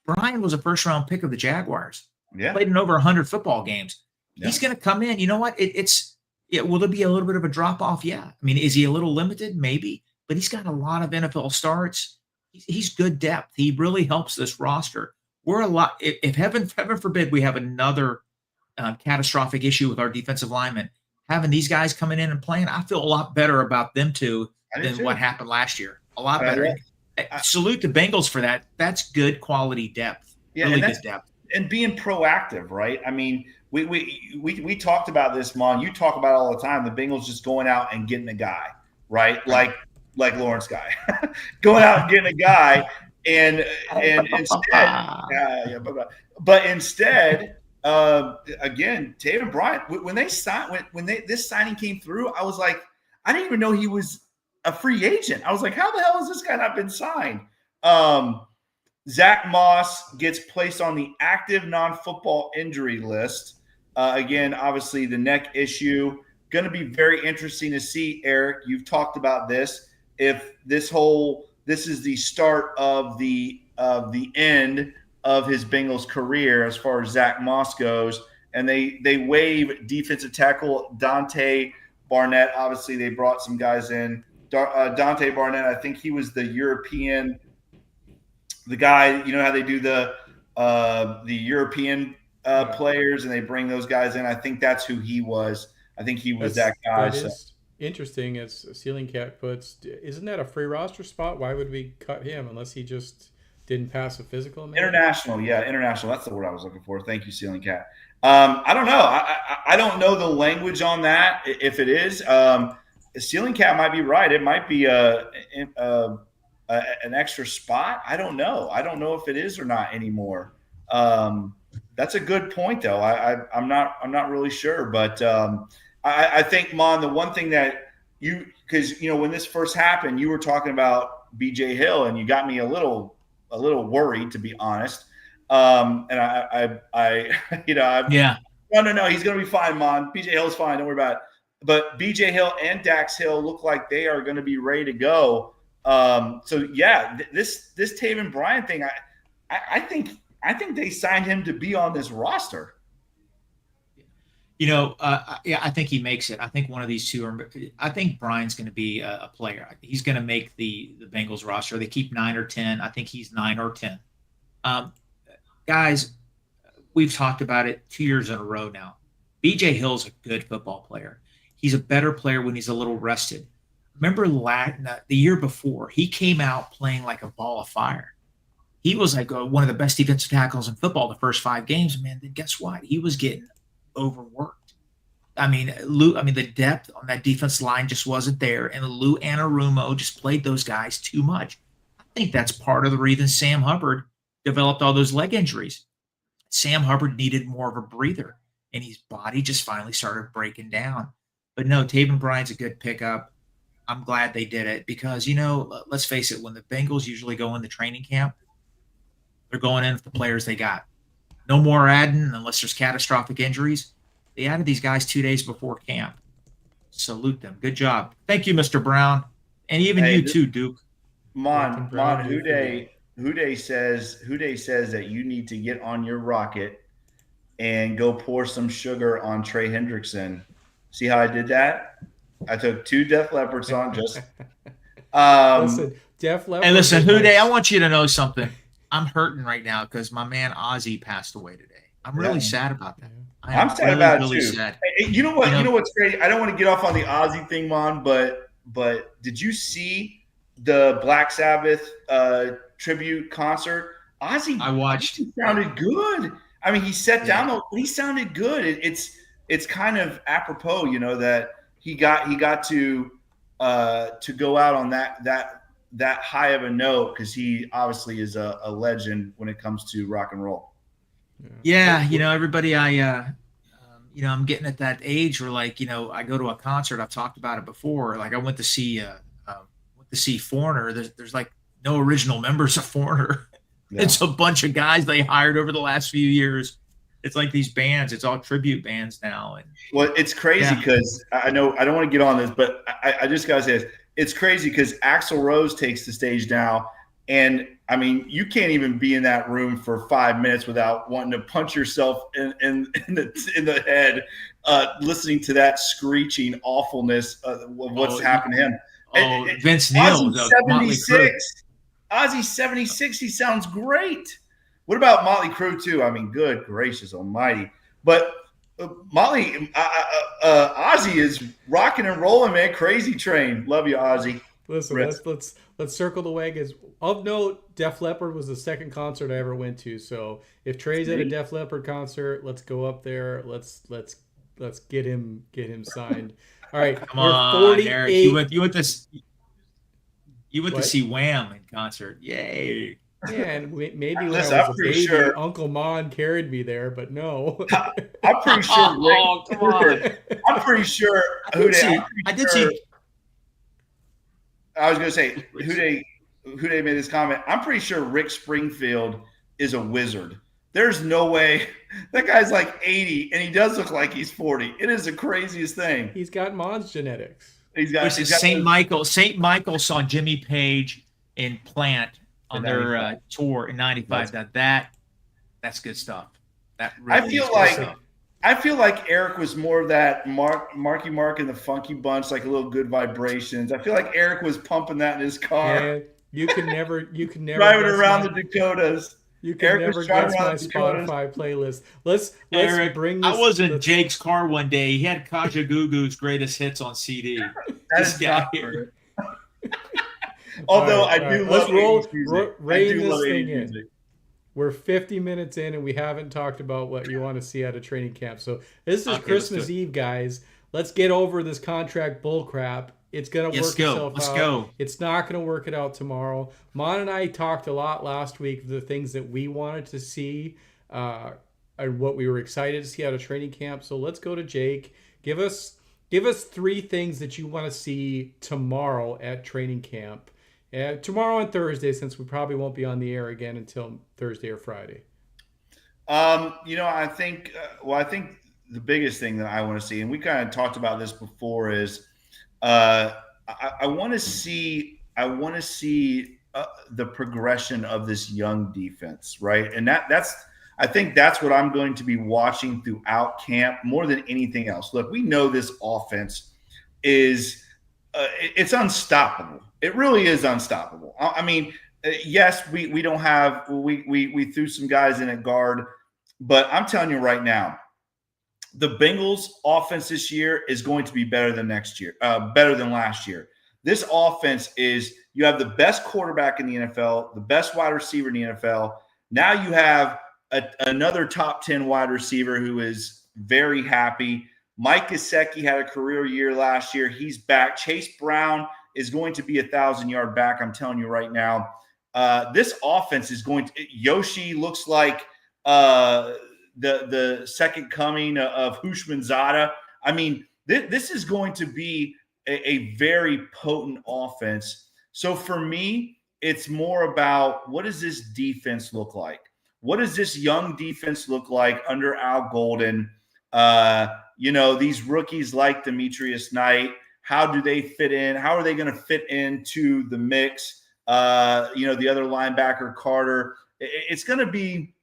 Bryan was a first-round pick of the Jaguars. Yeah. Played in over 100 football games. Yeah. He's going to come in. You know what? Will there be a little bit of a drop-off? Yeah. I mean, is he a little limited? Maybe. But he's got a lot of NFL starts. He's good depth. He really helps this roster. We're a lot. If heaven forbid we have another catastrophic issue with our defensive linemen, having these guys coming in and playing, I feel a lot better about them too than what happened last year. A lot better. Salute the Bengals for that. That's good quality depth. Yeah, really good depth. And being proactive, right? I mean, we talked about this, Mon. You talk about it all the time. The Bengals just going out and getting a guy, right? Like Lawrence Guy, going out and getting a guy. And instead, again, Taven Bryan, when they signed, this signing came through, I was like, I didn't even know he was a free agent. I was like, how the hell has this guy not been signed? Zach Moss gets placed on the active non-football injury list. Again, obviously the neck issue. Going to be very interesting to see, Eric. You've talked about this. If this is the start of the end of his Bengals career as far as Zach Moss goes. And they waive defensive tackle Dante Barnett. Obviously, they brought some guys in. Dante Barnett, I think he was the European, the guy, you know how they do the European players, and they bring those guys in. I think that's who he was. I think he was that guy. That is interesting. As Ceiling Cat puts, isn't that a free roster spot? Why would we cut him unless he just didn't pass a physical? Maybe? International, yeah, international. That's the word I was looking for. Thank you, Ceiling Cat. I don't know. I don't know the language on that. If it is, Ceiling Cat might be right. It might be an extra spot. I don't know. I don't know if it is or not anymore. That's a good point, though. I'm not really sure, but I think, Mon, the one thing that because when this first happened, you were talking about BJ Hill, and you got me a little worried, to be honest. And no, he's going to be fine, Mon. BJ Hill's fine. Don't worry about it. But BJ Hill and Dax Hill look like they are going to be ready to go. So yeah, this Taven Bryan thing, I think they signed him to be on this roster. I think he makes it. I think one of these two I think Brian's going to be a player. He's going to make the Bengals roster. They keep 9 or 10. I think he's 9 or 10. Guys, we've talked about it 2 years in a row now. BJ Hill's a good football player. He's a better player when he's a little rested. Remember the year before, he came out playing like a ball of fire. He was like one of the best defensive tackles in football the first 5 games, man. Then guess what? He was getting overworked. The depth on that defense line just wasn't there, and Lou Anarumo just played those guys too much. I think that's part of the reason Sam Hubbard developed all those leg injuries. Sam Hubbard needed more of a breather, and his body just finally started breaking down. But no, Taven Bryan's a good pickup. I'm glad they did it because, let's face it, when the Bengals usually go into training camp, they're going in with the players they got. No more adding unless there's catastrophic injuries. They added these guys 2 days before camp. Salute them. Good job. Thank you, Mr. Brown. And even you too, Duke. Mon, Whodey says that you need to get on your rocket and go pour some sugar on Trey Hendrickson. See how I did that? I took 2 Def Leppard songs. Just listen, Def Leppard. And listen, Whodey, I want you to know something. I'm hurting right now because my man Ozzy passed away today. I'm really sad about that. I'm sad about it too. Sad. Hey, you know what? You know what's crazy? I don't want to get off on the Ozzy thing, Mon, but did you see the Black Sabbath tribute concert? Ozzy, I watched. He sounded good. I mean, he sat down, but he sounded good. It's kind of apropos, that he got to go out on that high of a note because he obviously is a legend when it comes to rock and roll. Yeah, everybody, I'm getting at that age where, I go to a concert. I've talked about it before. Like I went to see Foreigner. There's like no original members of Foreigner. Yeah. It's a bunch of guys they hired over the last few years. It's like these bands. It's all tribute bands now. And well, it's crazy because I know I don't want to get on this, but I just gotta say this. It's crazy because Axl Rose takes the stage now, and I mean, you can't even be in that room for 5 minutes without wanting to punch yourself in the head, listening to that screeching awfulness of what's happened to him. Vince Neil, Ozzy's 76. Ozzy's 76. He sounds great. What about Motley Crue too? I mean, good gracious almighty. But Ozzy is rocking and rolling, man. Crazy Train. Love you, Ozzy. Listen, let's circle the wagons. Of note, Def Leppard was the second concert I ever went to. So if Trey's at a Def Leppard concert, let's go up there. Let's get him signed. All right, come on, Eric. You went to see Wham in concert. Yay! Yeah, and maybe when I was a baby, Uncle Mon carried me there, but no. I'm pretty sure. Come on. I'm pretty sure. I did see. I was going to say, Whodey made this comment. I'm pretty sure Rick Springfield is a wizard. There's no way. That guy's like 80, and he does look like he's 40. It is the craziest thing. He's got Mon's genetics. He's got St. Michael. St. Michael saw Jimmy Page and Plant on their tour in '95. That's good stuff. That really I feel like Eric was more of that Marky Mark and the Funky Bunch, like a little Good Vibrations. I feel like Eric was pumping that in his car. Yeah, you can never driving around the Dakotas. You can Eric never was driving guess my around Dakotas. Spotify playlist. Let's Eric, bring this. I was in Jake's car one day. He had Kajagoogoo's greatest hits on CD. That This is guy not here. true. Although All right, I do let's love 80s music. I rein do love this 80s thing in. music. We're 50 minutes in and we haven't talked about what you want to see out of training camp. So this is Okay, Christmas let's do it. Eve, guys. Let's get over this contract bull crap. It's going to work itself Let's out. go. It's not going to work it out tomorrow. Mon and I talked a lot last week of the things that we wanted to see and what we were excited to see out of training camp. So let's go to Jake. Give us 3 things that you want to see tomorrow at training camp. Tomorrow and Thursday, since we probably won't be on the air again until Thursday or Friday. I think the biggest thing that I want to see, and we kind of talked about this before, is I want to see the progression of this young defense, right? And I think that's what I'm going to be watching throughout camp more than anything else. Look, we know this offense is it's unstoppable. It really is unstoppable. I mean, yes, we don't have we threw some guys in at guard, but I'm telling you right now, the Bengals offense this year is going to be better than last year. This offense you have the best quarterback in the NFL, the best wide receiver in the NFL. Now you have another top 10 wide receiver who is very happy. Mike Gesicki had a career year last year. He's back. Chase Brown is going to be 1,000-yard back. I'm telling you right now. This offense is going to – Yoshi looks like the second coming of Hushmanzada. I mean, this is going to be a very potent offense. So for me, it's more about what does this defense look like? What does this young defense look like under Al Golden? These rookies like Demetrius Knight, how do they fit in? How are they going to fit into the mix? The other linebacker, Carter. It's going to be,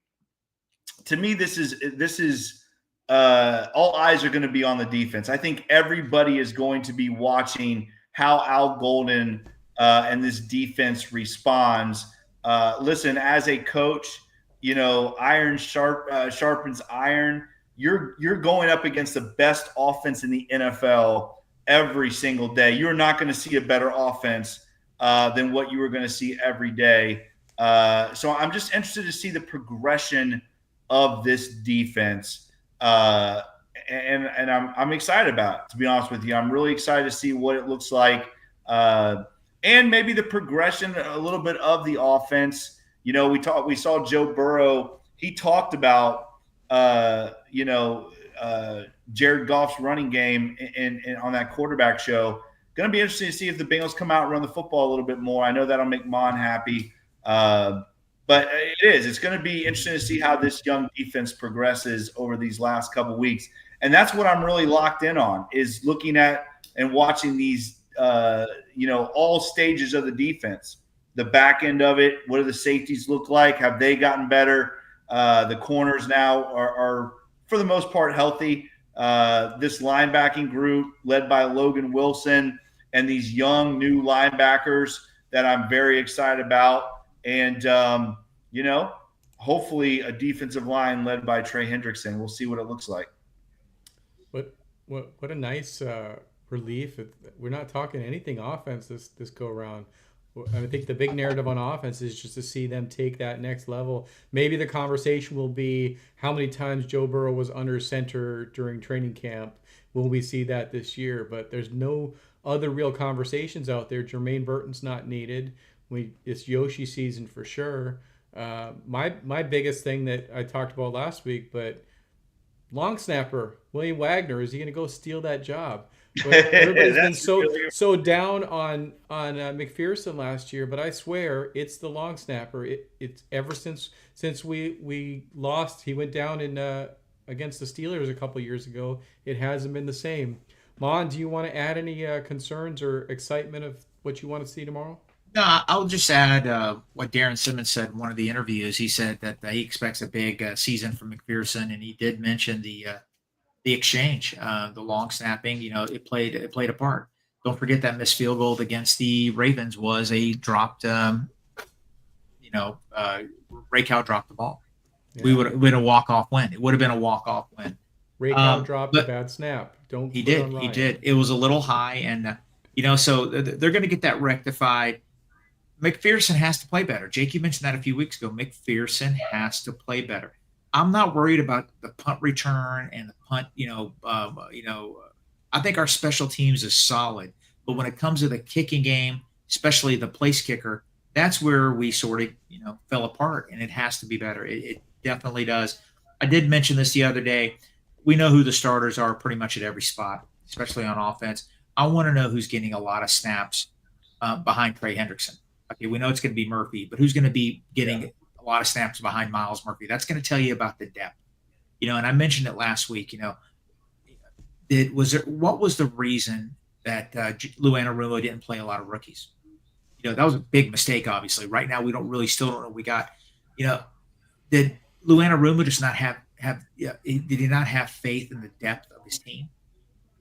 to me, this is all eyes are going to be on the defense. I think everybody is going to be watching how Al Golden and this defense responds. Listen, as a coach, iron sharpens iron. You're going up against the best offense in the NFL every single day. You're not going to see a better offense than what you were going to see every day. So I'm just interested to see the progression of this defense, and I'm excited about it, to be honest with you. I'm really excited to see what it looks like, and maybe the progression a little bit of the offense. We saw Joe Burrow. He talked about Jared Goff's running game and on that quarterback show. Going to be interesting to see if the Bengals come out and run the football a little bit more. I know that'll make Mon happy. But it's going to be interesting to see how this young defense progresses over these last couple of weeks. And that's what I'm really locked in on, is looking at and watching these, all stages of the defense. The back end of it, what do the safeties look like? Have they gotten better? The corners now are for the most part, healthy. This linebacking group led by Logan Wilson and these young new linebackers that I'm very excited about. And, hopefully a defensive line led by Trey Hendrickson. We'll see what it looks like. What a nice relief. We're not talking anything offense this go around. I think the big narrative on offense is just to see them take that next level. Maybe the conversation will be how many times Joe Burrow was under center during training camp. Will we see that this year? But there's no other real conversations out there. Jermaine Burton's not needed. It's Yoshi season for sure. My biggest thing that I talked about last week, but long snapper William Wagner, is he going to go steal that job? But everybody's been so down on McPherson last year, but I swear it's the long snapper. It's ever since we lost, he went down in against the Steelers a couple years ago. It hasn't been the same. Mon, do you want to add any concerns or excitement of what you want to see tomorrow? No, I'll just add what Darren Simmons said in one of the interviews. He said that he expects a big season from McPherson, and he did mention the exchange, the long snapping. It played a part. Don't forget that missed field goal against the Ravens was a dropped Raquel dropped the ball. Yeah. We would have been a walk-off win. It would have been a walk-off win. Ray Cow dropped a bad snap. He did. It was a little high, and so they're going to get that rectified. McPherson has to play better. Jake, you mentioned that a few weeks ago. McPherson has to play better. I'm not worried about the punt return and the punt. I think our special teams is solid, but when it comes to the kicking game, especially the place kicker, that's where we sort of fell apart, and it has to be better. It definitely does. I did mention this the other day. We know who the starters are pretty much at every spot, especially on offense. I want to know who's getting a lot of snaps behind Trey Hendrickson. Okay, we know it's going to be Murphy, but who's going to be getting a lot of snaps behind Miles Murphy? That's going to tell you about the depth. And I mentioned it last week. What was the reason that Lou Anarumo didn't play a lot of rookies? That was a big mistake, obviously. Right now, we still don't know what we got. Did Lou Anarumo just not did he not have faith in the depth of his team?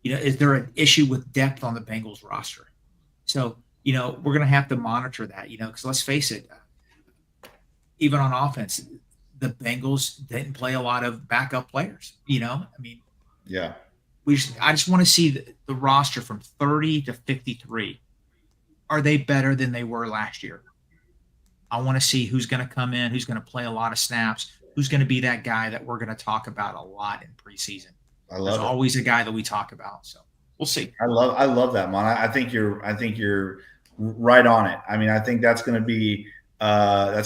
Is there an issue with depth on the Bengals roster? So, we're going to have to monitor that, because let's face it, even on offense, the Bengals didn't play a lot of backup players, Yeah. I just want to see the roster from 30 to 53. Are they better than they were last year? I want to see who's going to come in, who's going to play a lot of snaps, who's going to be that guy that we're going to talk about a lot in preseason. There's always a guy that we talk about, so we'll see. I love that, man. I think you're right on it. I mean, I think that's going to be a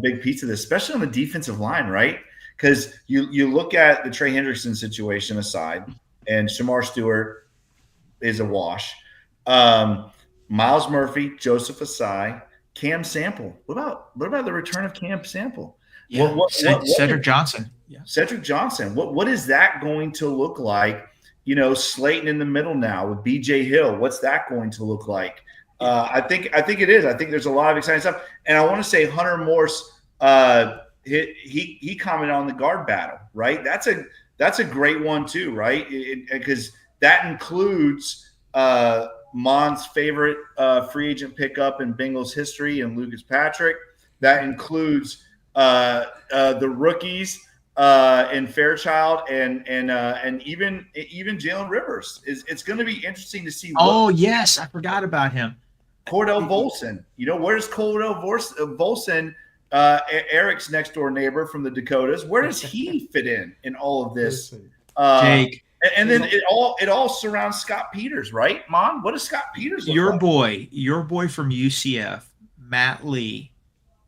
big piece of this, especially on the defensive line, right? Because you look at the Trey Hendrickson situation aside, and Shemar Stewart is a wash. Miles Murphy, Joseph Asai, Cam Sample. What about the return of Cam Sample? Yeah, Cedric Johnson. Yeah. Cedric Johnson. What is that going to look like? Slayton in the middle now with BJ Hill. What's that going to look like? I think it is. I think there's a lot of exciting stuff. And I want to say Hunter Morse. He commented on the guard battle, right? That's a great one too, right? Because that includes Mon's favorite free agent pickup in Bengals history and Lucas Patrick. That includes the rookies in Fairchild and even Jalen Rivers. It's going to be interesting to see. Yes, I forgot about him. Cordell Volson. Where's Cordell Volson? Eric's next door neighbor from the Dakotas. Where does he fit in all of this? Jake. And then it all surrounds Scott Peters, right, Mon? What does Scott Peters look like? Your boy from UCF, Matt Lee,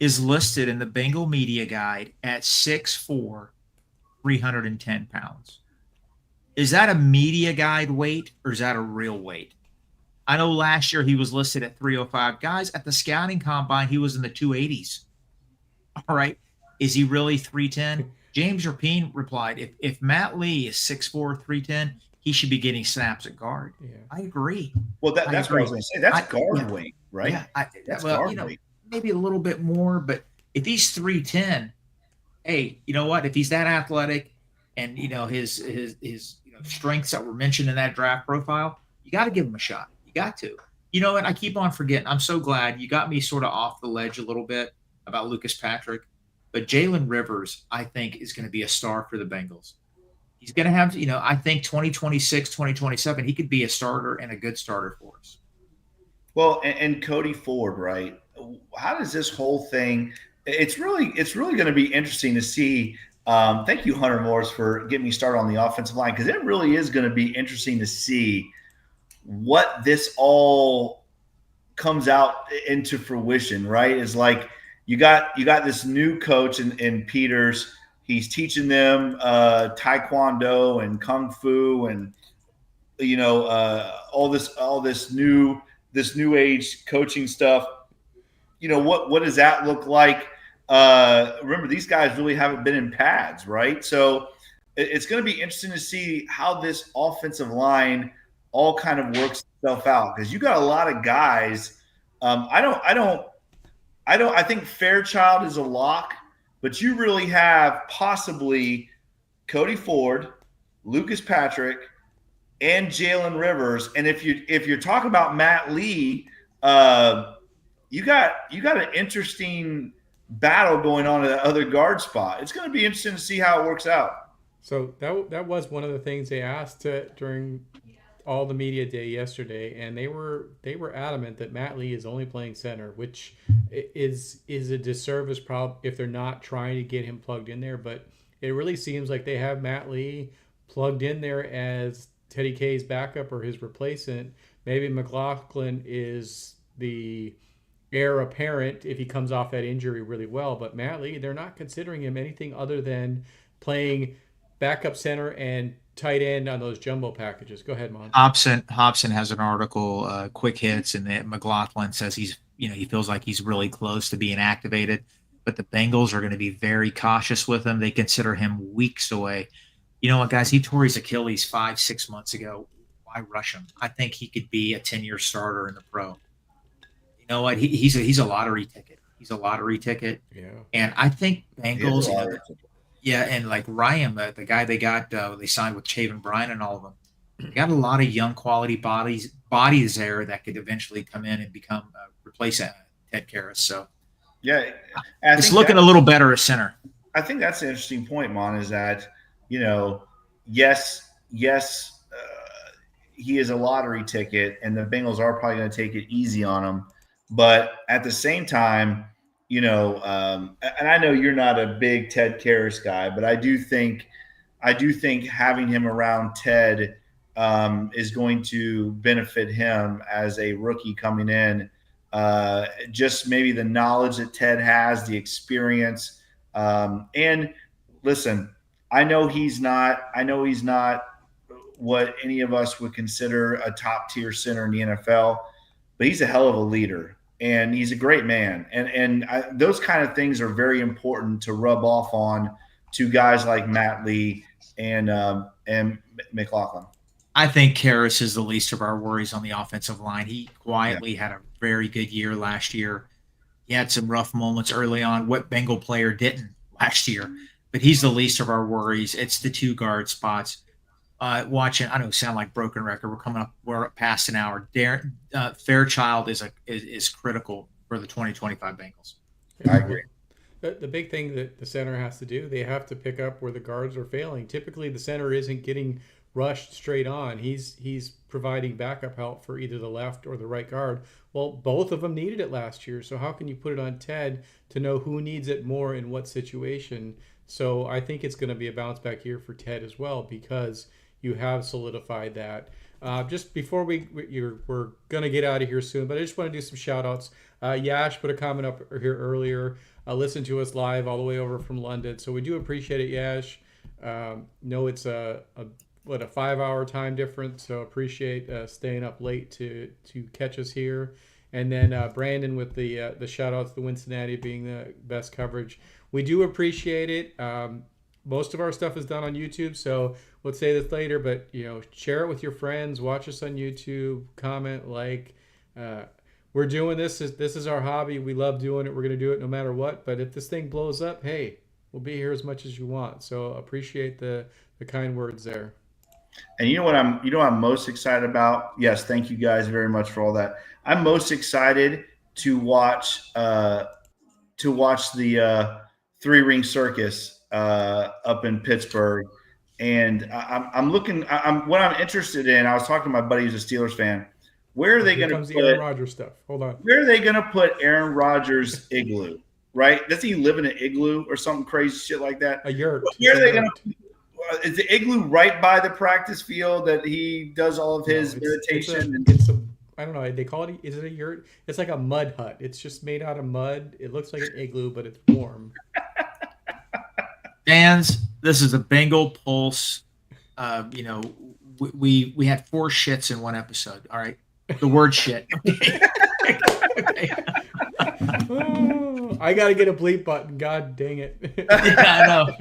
is listed in the Bengal Media Guide at 6'4", 310 pounds. Is that a media guide weight or is that a real weight? I know last year he was listed at 305. Guys, at the scouting combine, he was in the 280s. All right. Is he really 310? James Rapine replied, if Matt Lee is 6'4", 310, he should be getting snaps at guard. Yeah. I agree. Well, that's what I was going to say. That's guard weight, right? Yeah, that's guard weight. Maybe a little bit more, but if he's 310, hey, you know what? If he's that athletic and, his strengths that were mentioned in that draft profile, you got to give him a shot. You got to. And I keep on forgetting. I'm so glad you got me sort of off the ledge a little bit about Lucas Patrick. But Jalen Rivers, I think, is going to be a star for the Bengals. He's going to have, I think 2026, 2027, he could be a starter and a good starter for us. Well, and Cody Ford, right? How does this whole thing – it's really going to be interesting to see. Thank you, Hunter Morris, for getting me started on the offensive line, because it really is going to be interesting to see what this all comes out into fruition, right? Is like – You got this new coach in Peters. He's teaching them taekwondo and kung fu and all this new age coaching stuff. What does that look like? Remember, these guys really haven't been in pads, right? So it's going to be interesting to see how this offensive line all kind of works itself out, because you got a lot of guys. I think Fairchild is a lock, but you really have possibly Cody Ford, Lucas Patrick, and Jalen Rivers. And if you're talking about Matt Lee, you got an interesting battle going on at the other guard spot. It's going to be interesting to see how it works out. So that was one of the things they asked during all the media day yesterday, and they were adamant that Matt Lee is only playing center, which is a disservice problem if they're not trying to get him plugged in there. But it really seems like they have Matt Lee plugged in there as Teddy K's backup or his replacement. Maybe McLaughlin is the heir apparent if he comes off that injury really well, but Matt Lee, they're not considering him anything other than playing backup center and tight end on those jumbo packages. Go ahead, Mon. Hobson has an article, Quick Hits, and that McLaughlin says he feels like he's really close to being activated, but the Bengals are going to be very cautious with him. They consider him weeks away. You know what, guys? He tore his Achilles 5-6 months ago. Why rush him? I think he could be a 10-year starter in the pro. You know what? He's a lottery ticket. He's a lottery ticket. Yeah. And I think Bengals, yeah, and like Ryan, the guy they got, they signed with Taven Bryan and all of them. They got a lot of young quality bodies there that could eventually come in and replace Ted Karras. So yeah, it's looking a little better at center. I think that's an interesting point, Mon, is that, yes, he is a lottery ticket, and the Bengals are probably going to take it easy on him. But at the same time, and I know you're not a big Ted Karras guy, but I do think having him around Ted is going to benefit him as a rookie coming in. Just maybe the knowledge that Ted has, the experience, and listen, I know he's not what any of us would consider a top tier center in the NFL, but he's a hell of a leader and he's a great man. And those kind of things are very important to rub off on to guys like Matt Lee and McLaughlin. I think Karras is the least of our worries on the offensive line. He quietly had a very good year last year. He had some rough moments early on. What Bengal player didn't last year? But he's the least of our worries. It's the two guard spots. Watching, I don't sound like broken record. We're past an hour. Fairchild is critical for the 2025 Bengals. I agree. The big thing that the center has to do, they have to pick up where the guards are failing. Typically, the center isn't getting rushed straight on. He's providing backup help for either the left or the right guard. Well, both of them needed it last year. So how can you put it on Ted to know who needs it more in what situation? So I think it's going to be a bounce back year for Ted as well, because you have solidified that. Just before we're going to get out of here soon, but I just want to do some shout outs. Yash put a comment up here earlier. Listen to us live all the way over from London. So we do appreciate it, Yash. Know it's a 5-hour time difference. So appreciate staying up late to catch us here. And then Brandon with the shout outs to Cincinnati being the best coverage. We do appreciate it. Most of our stuff is done on YouTube, so we'll say this later, but share it with your friends, watch us on YouTube, comment, like. We're doing this. This is our hobby. We love doing it. We're going to do it no matter what. But if this thing blows up, hey, we'll be here as much as you want. So appreciate the kind words there. And you know what I'm most excited about? Yes, thank you guys very much for all that. I'm most excited to watch the 3-ring circus up in Pittsburgh. And what I'm interested in, I was talking to my buddy who's a Steelers fan. Where are they going to put Aaron Rodgers stuff? Hold on. Where are they going to put Aaron Rodgers' igloo? Right? Does he live in an igloo or something crazy shit like that? A yurt. Where are they going to? Is the igloo right by the practice field that he does all of his meditation? I don't know. They call it. Is it a yurt? It's like a mud hut. It's just made out of mud. It looks like an igloo, but it's warm. Fans, this is a Bengal Pulse. We had 4 shits in one episode. All right. The word shit. Okay. Oh, I got to get a bleep button. God dang it. Yeah, I know.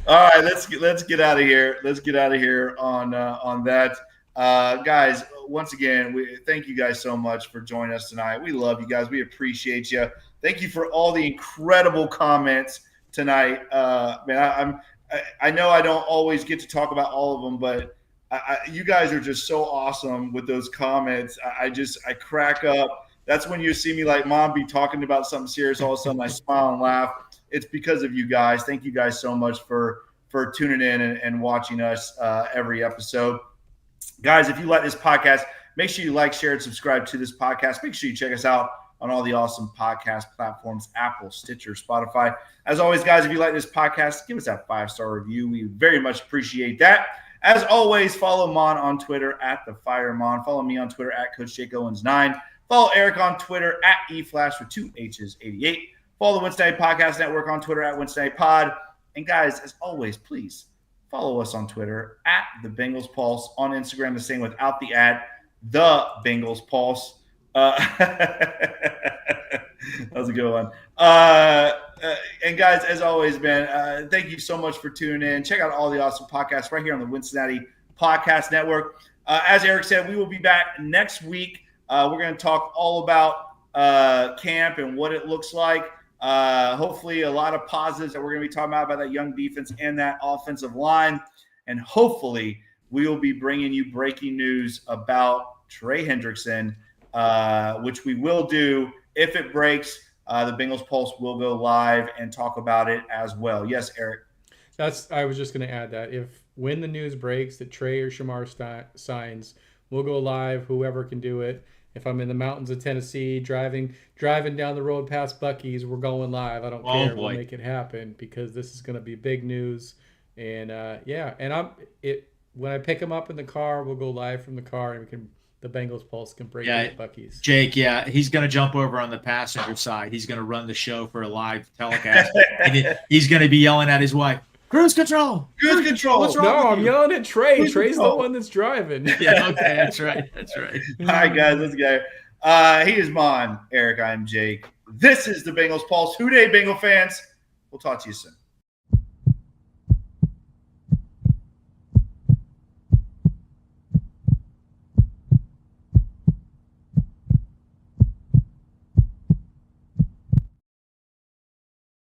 All right, let's get out of here. Let's get out of here on that. Guys, once again, we thank you guys so much for joining us tonight. We love you guys. We appreciate you. Thank you for all the incredible comments tonight. Man, I know I don't always get to talk about all of them, but you guys are just so awesome with those comments. I crack up That's when you see me like Mom be talking about something serious. All of a sudden I smile and laugh. It's because of you guys. Thank you guys so much for tuning in and watching us every episode. Guys, if you like this podcast, make sure you like, share, and subscribe to this podcast. Make sure you check us out on all the awesome podcast platforms, Apple, Stitcher, Spotify. As always, guys, if you like this podcast, give us that 5-star review. We very much appreciate that. As always, follow Mon on Twitter at @TheFireMon. Follow me on Twitter at Coach Jake Owens 9. Follow Eric on Twitter at eFlash with 2 H's 88. Follow the Wednesday Podcast Network on Twitter at Wednesday Pod. And guys, as always, please follow us on Twitter at the Bengals Pulse. On Instagram, the same without the ad, the Bengals Pulse. That was a good one. And guys, as always, man, thank you so much for tuning in. Check out all the awesome podcasts right here on the Cincinnati Podcast Network. As Eric said, we will be back next week. We're going to talk all about camp and what it looks like. Hopefully a lot of positives that we're going to be talking about that young defense and that offensive line. And hopefully we will be bringing you breaking news about Trey Hendrickson, which we will do. If it breaks, the Bengals Pulse will go live and talk about it as well. Yes, Eric. I was just going to add that when the news breaks that Trey or Shemar signs, we'll go live, whoever can do it. If I'm in the mountains of Tennessee driving down the road past Buc-ee's, we're going live. I don't care. Boy. We'll make it happen because this is going to be big news. And when I pick him up in the car, we'll go live from the car and the Bengals Pulse can break into Buc-ee's. Jake, he's going to jump over on the passenger side. He's going to run the show for a live telecast. And he's going to be yelling at his wife, "Cruise control! Cruise control! What's wrong with you?" I'm yelling at Trey. Trey's the one that's driving. Yeah, okay, that's right. All right, guys, let's go. He is Mon. Eric, I am Jake. This is the Bengals Pulse. Whodey, Bengal fans. We'll talk to you soon.